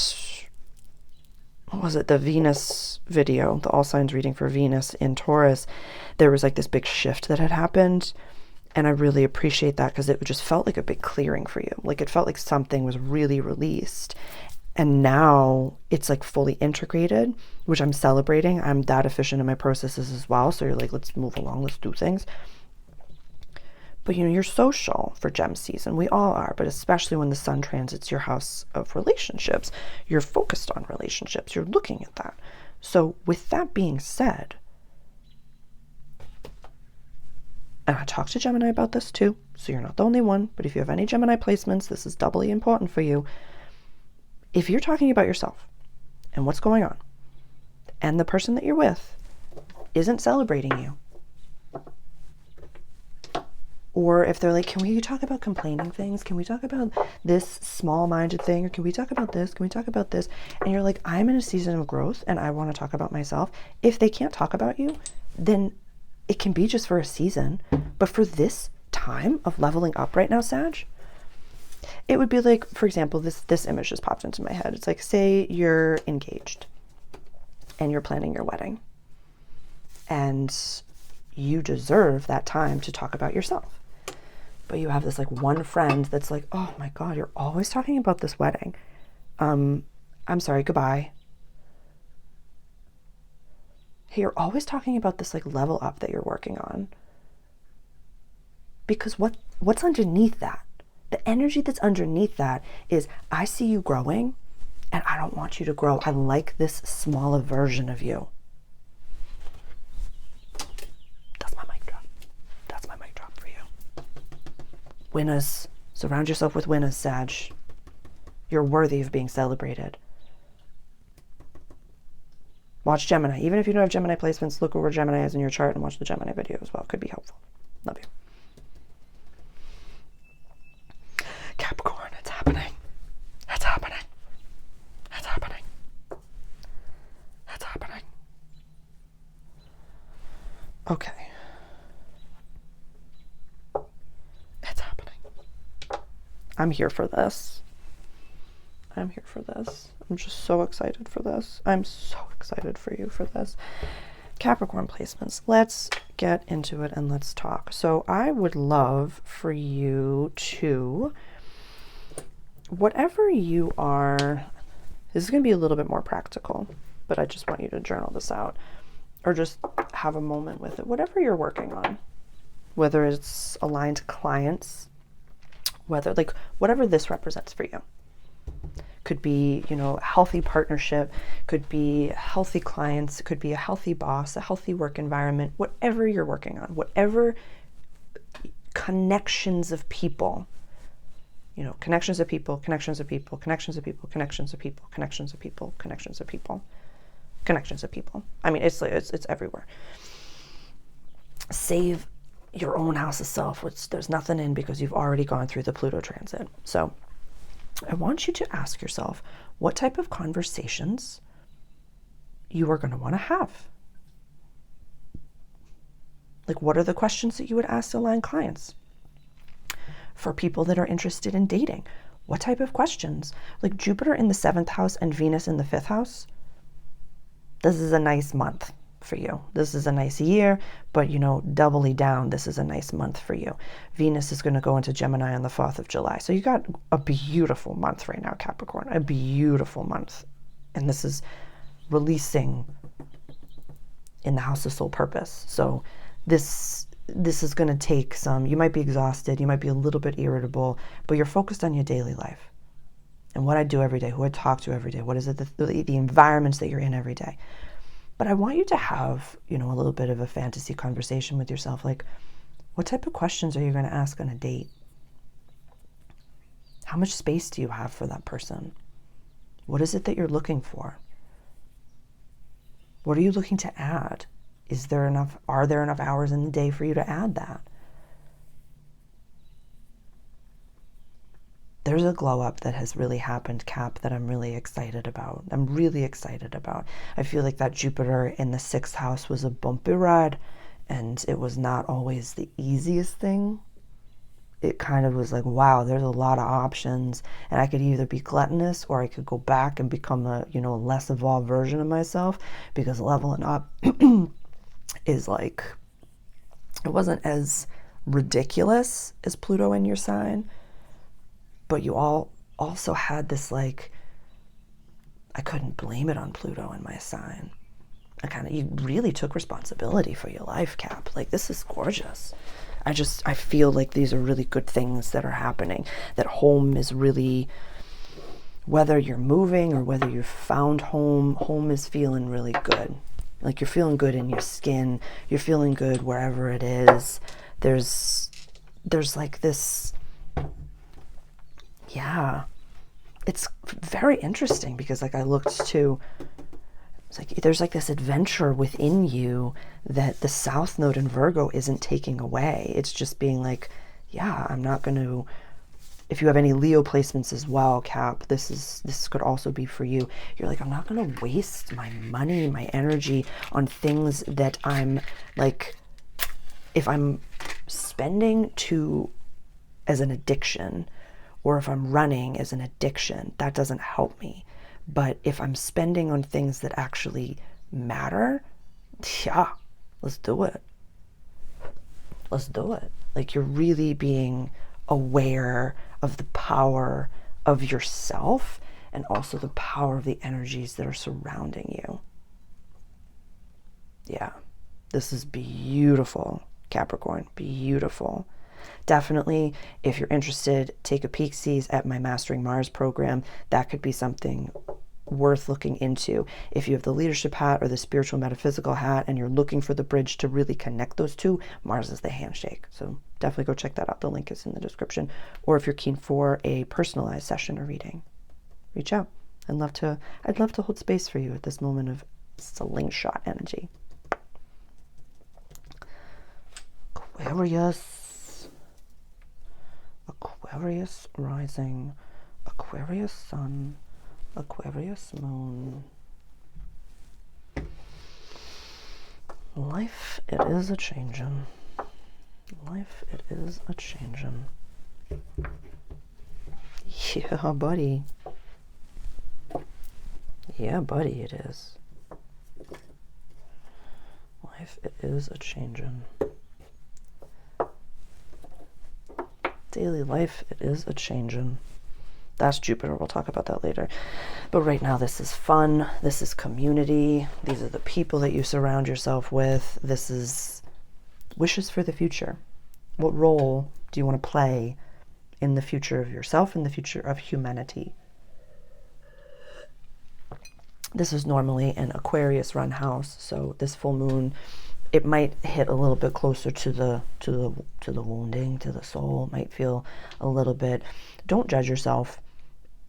what was it, the Venus video, the all signs reading for Venus in Taurus, there was like this big shift that had happened. And I really appreciate that because it just felt like a big clearing for you. Like it felt like something was really released. And now it's like fully integrated, which I'm celebrating. I'm that efficient in my processes as well. So you're like, let's move along, let's do things. But you're social for gem season. We all are, but especially when the sun transits your house of relationships, you're focused on relationships. You're looking at that. So with that being said, and I talked to Gemini about this too, so you're not the only one, but if you have any Gemini placements, this is doubly important for you. If you're talking about yourself and what's going on, and the person that you're with isn't celebrating you, or if they're like, can we talk about complaining things? Can we talk about this small-minded thing? Or can we talk about this? Can we talk about this? And you're like, I'm in a season of growth and I want to talk about myself. If they can't talk about you, then it can be just for a season. But for this time of leveling up right now, Sag, it would be like, for example, this image just popped into my head. It's like, say you're engaged and you're planning your wedding. And you deserve that time to talk about yourself. But you have this like one friend that's like, oh my God, you're always talking about this wedding. I'm sorry, goodbye. Hey, you're always talking about this like level up that you're working on. Because what's underneath that? The energy that's underneath that is, I see you growing and I don't want you to grow. I like this smaller version of you. Winners. Surround yourself with winners, Sag. You're worthy of being celebrated. Watch Gemini. Even if you don't have Gemini placements, look over Gemini is in your chart and watch the Gemini video as well. Could be helpful. Love you. Capricorn, it's happening. It's happening. It's happening. It's happening. Okay. I'm here for this. I'm here for this. I'm just so excited for this. I'm so excited for you for this. Capricorn placements. Let's get into it and let's talk. So I would love for you to, whatever you are, this is going to be a little bit more practical, but I just want you to journal this out or just have a moment with it. Whatever you're working on, whether it's aligned clients, whatever this represents for you. Could be, healthy partnership, could be healthy clients, it could be a healthy boss, a healthy work environment, whatever you're working on, whatever connections of people, connections of people, connections of people, connections of people, connections of people, connections of people, connections of people, connections of people. I mean, it's everywhere. Save your own house of self, which there's nothing in because you've already gone through the Pluto transit. So I want you to ask yourself, what type of conversations you are going to want to have. Like, what are the questions that you would ask aligned clients? For people that are interested in dating, what type of questions? Like Jupiter in the 7th house and Venus in the 5th house, this is a nice month for you. This is a nice year, but doubly down, this is a nice month for you. Venus is going to go into Gemini on the 4th of July. So you got a beautiful month right now, Capricorn, a beautiful month. And this is releasing in the house of soul purpose. So this is going to take some, you might be exhausted, you might be a little bit irritable, but you're focused on your daily life and what I do every day, who I talk to every day, what is it, the environments that you're in every day. But I want you to have, a little bit of a fantasy conversation with yourself. Like, what type of questions are you going to ask on a date? How much space do you have for that person? What is it that you're looking for? What are you looking to add? Are there enough hours in the day for you to add that? There's a glow up that has really happened, Cap, that I'm really excited about. I feel like that Jupiter in the 6th house was a bumpy ride, and it was not always the easiest thing. It kind of was like, wow, there's a lot of options, and I could either be gluttonous or I could go back and become a, less evolved version of myself, because leveling up is like, it wasn't as ridiculous as Pluto in your sign, but you all also had this, like, I couldn't blame it on Pluto in my sign. You really took responsibility for your life, Cap. Like, this is gorgeous. I feel like these are really good things that are happening. That home is really, whether you're moving or whether you've found home is feeling really good. Like, you're feeling good in your skin. You're feeling good wherever it is. There's like this, yeah. It's very interesting because, like, I looked to, it's like there's like this adventure within you that the South Node in Virgo isn't taking away. It's just being like, yeah, I'm not going to, if you have any Leo placements as well, Cap, this could also be for you. You're like, I'm not going to waste my money, my energy on things that I'm like, if I'm spending as an addiction, or if I'm running as an addiction, that doesn't help me. But if I'm spending on things that actually matter, yeah, let's do it. Let's do it. Like, you're really being aware of the power of yourself and also the power of the energies that are surrounding you. Yeah, this is beautiful, Capricorn, beautiful. Definitely, if you're interested, take a peek at my Mastering Mars program. That could be something worth looking into. If you have the leadership hat or the spiritual metaphysical hat and you're looking for the bridge to really connect those two, Mars is the handshake. So definitely go check that out. The link is in the description. Or if you're keen for a personalized session or reading, reach out. I'd love to hold space for you at this moment of slingshot energy. Aquarius rising, Aquarius sun, Aquarius moon. Life, it is a changin'. Life, it is a changin'. Yeah, buddy. Yeah, buddy, it is. Life, it is a changin'. Daily life, it is a changin'. That's Jupiter. We'll talk about that later. But right now, this is fun. This is community. These are the people that you surround yourself with. This is wishes for the future. What role do you want to play in the future of yourself, in the future of humanity? This is normally an Aquarius run house, so this full moon, it might hit a little bit closer to the wounding, to the soul. It might feel a little bit. Don't judge yourself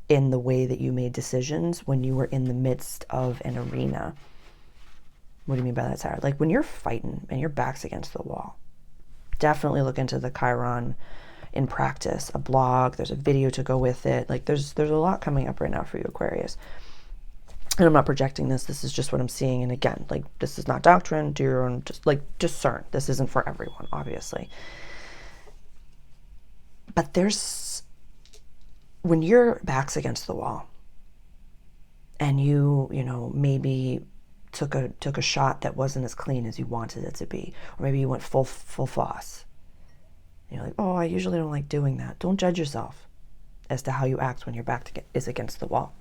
in the way that you made decisions when you were in the midst of an arena. What do you mean by that, Sarah? Like, when you're fighting and your back's against the wall, definitely look into the Chiron in practice, a blog. There's a video to go with it. Like, there's a lot coming up right now for you, Aquarius. and I'm not projecting this. This is just what I'm seeing. And again, like, this is not doctrine. Do your own, just like discern. This isn't for everyone, obviously. But when your back's against the wall and you know, maybe took a shot that wasn't as clean as you wanted it to be, or maybe you went full floss. You're like, oh, I usually don't like doing that. Don't judge yourself as to how you act when your back is against the wall.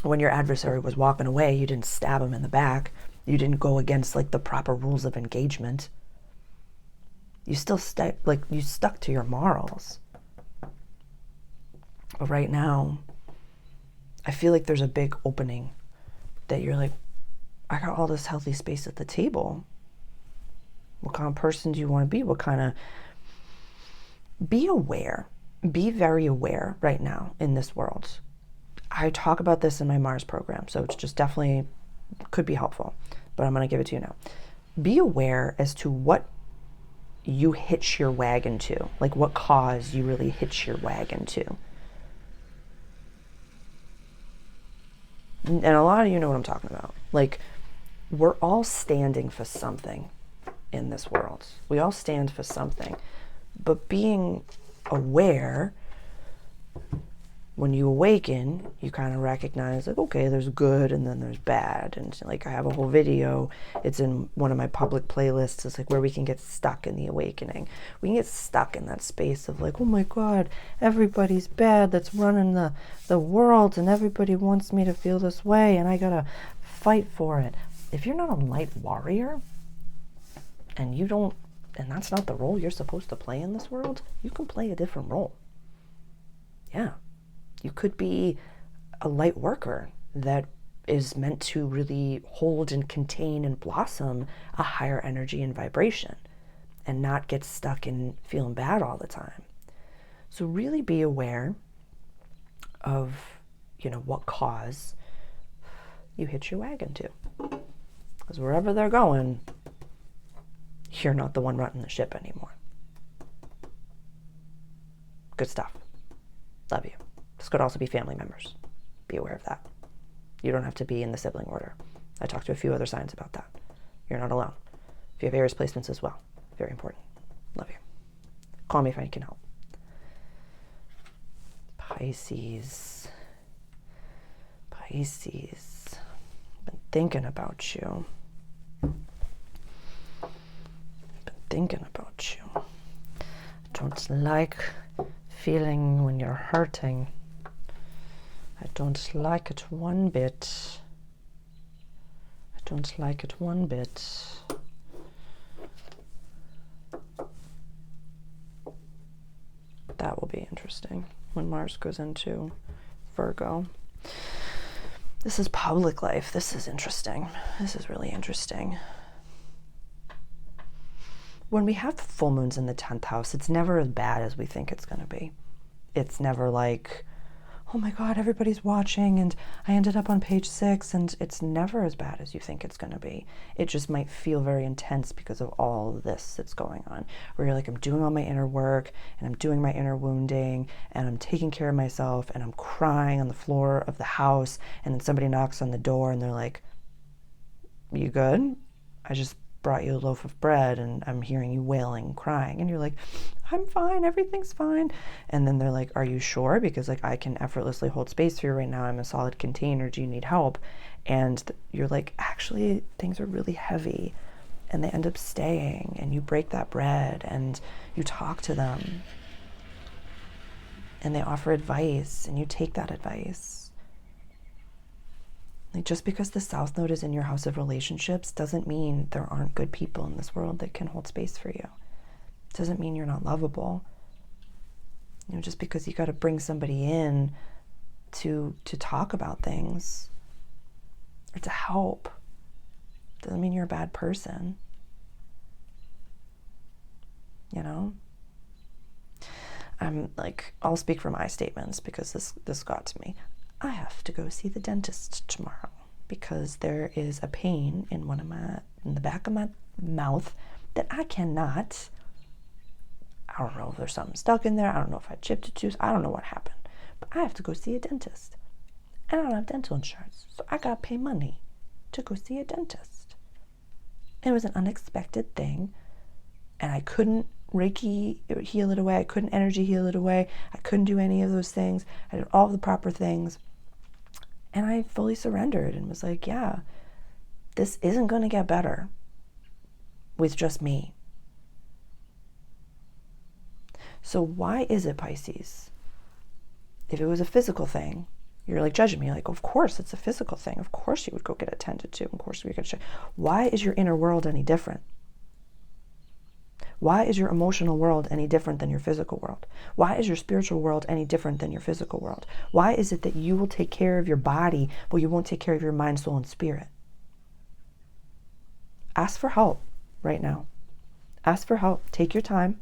When your adversary was walking away, you didn't stab him in the back. You didn't go against like the proper rules of engagement. You still you stuck to your morals. But right now, I feel like there's a big opening that you're like, I got all this healthy space at the table. What kind of person do you want to be? Be aware. Be very aware right now in this world. I talk about this in my Mars program, so it's just definitely could be helpful, but I'm going to give it to you now. Be aware as to what you hitch your wagon to, like what cause you really hitch your wagon to. And a lot of you know what I'm talking about. Like, we're all standing for something in this world. We all stand for something, but being aware, when you awaken, you kind of recognize, like, okay, there's good and then there's bad. And like, I have a whole video, it's in one of my public playlists. It's like where we can get stuck in the awakening. We can get stuck in that space of like, oh my God, everybody's bad that's running the world, and everybody wants me to feel this way, and I gotta fight for it. If you're not a light warrior, and that's not the role you're supposed to play in this world, you can play a different role. Yeah. You could be a light worker that is meant to really hold and contain and blossom a higher energy and vibration and not get stuck in feeling bad all the time. So really be aware of, you know, what cause you hitch your wagon to. Because wherever they're going, you're not the one running the ship anymore. Good stuff. Love you. This could also be family members. Be aware of that. You don't have to be in the sibling order. I talked to a few other signs about that. You're not alone. If you have Aries placements as well. Very important. Love you. Call me if I can help. Pisces. Pisces. Been thinking about you. Thinking about you. I don't like feeling when you're hurting. I don't like it one bit. I don't like it one bit. That will be interesting when Mars goes into Virgo. This is public life. This is interesting. This is really interesting. When we have full moons in the 10th house, it's never as bad as we think it's going to be. It's never like, oh my God, everybody's watching and I ended up on page 6, and it's never as bad as you think it's going to be. It just might feel very intense because of all of this that's going on, where you're like, I'm doing all my inner work and I'm doing my inner wounding and I'm taking care of myself and I'm crying on the floor of the house, and then somebody knocks on the door and they're like, you good? I just brought you a loaf of bread and I'm hearing you wailing and crying, and you're like, I'm fine, everything's fine. And then they're like, are you sure? Because like, I can effortlessly hold space for you right now. I'm a solid container. Do you need help? And you're like, actually, things are really heavy. And they end up staying, and you break that bread and you talk to them and they offer advice and you take that advice. Like, just because the South Node is in your house of relationships doesn't mean there aren't good people in this world that can hold space for you. It doesn't mean you're not lovable. You know, just because you got to bring somebody in to talk about things or to help doesn't mean you're a bad person. You know? I'm like, I'll speak for my statements because this got to me. I have to go see the dentist tomorrow because there is a pain in in the back of my mouth that I cannot. I don't know if there's something stuck in there. I don't know if I chipped a tooth. I don't know what happened, but I have to go see a dentist. and I don't have dental insurance. So I got to pay money to go see a dentist. It was an unexpected thing, and I couldn't Reiki heal it away. I couldn't energy heal it away. I couldn't do any of those things. I did all the proper things. And I fully surrendered and was like, yeah, this isn't going to get better with just me. So why is it, Pisces? If it was a physical thing, you're like judging me, like, of course it's a physical thing. Of course you would go get attended to. Of course we could check. Why is your inner world any different? Why is your emotional world any different than your physical world? Why is your spiritual world any different than your physical world? Why is it that you will take care of your body, but you won't take care of your mind, soul, and spirit? Ask for help right now. Ask for help. Take your time.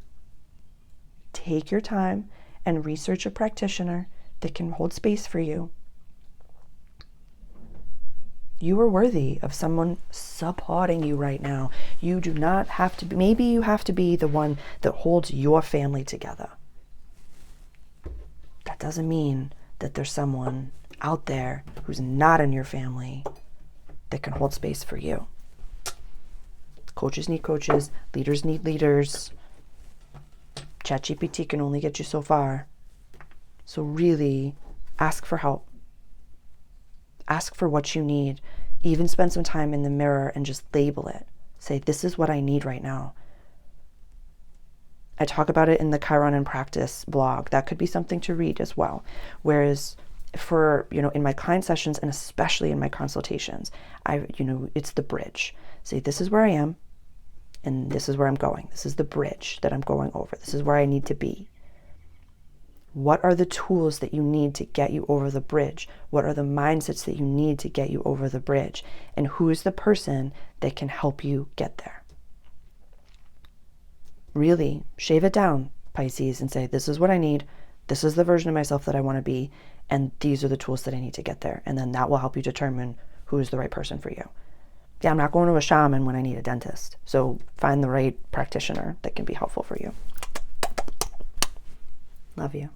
Take your time and research a practitioner that can hold space for you. You are worthy of someone supporting you right now. You do not have to be, maybe you have to be the one that holds your family together. That doesn't mean that there's someone out there who's not in your family that can hold space for you. Coaches need coaches, leaders need leaders. ChatGPT can only get you so far. So really ask for help. Ask for what you need. Even spend some time in the mirror and just label it. Say, this is what I need right now. I talk about it in the Chiron in Practice blog. That could be something to read as well. Whereas for, in my client sessions and especially in my consultations, it's the bridge. Say, this is where I am and this is where I'm going. This is the bridge that I'm going over. This is where I need to be. What are the tools that you need to get you over the bridge? What are the mindsets that you need to get you over the bridge? And who is the person that can help you get there? Really shave it down, Pisces, and say, this is what I need. This is the version of myself that I want to be. And these are the tools that I need to get there. And then that will help you determine who is the right person for you. Yeah, I'm not going to a shaman when I need a dentist. So find the right practitioner that can be helpful for you. Love you.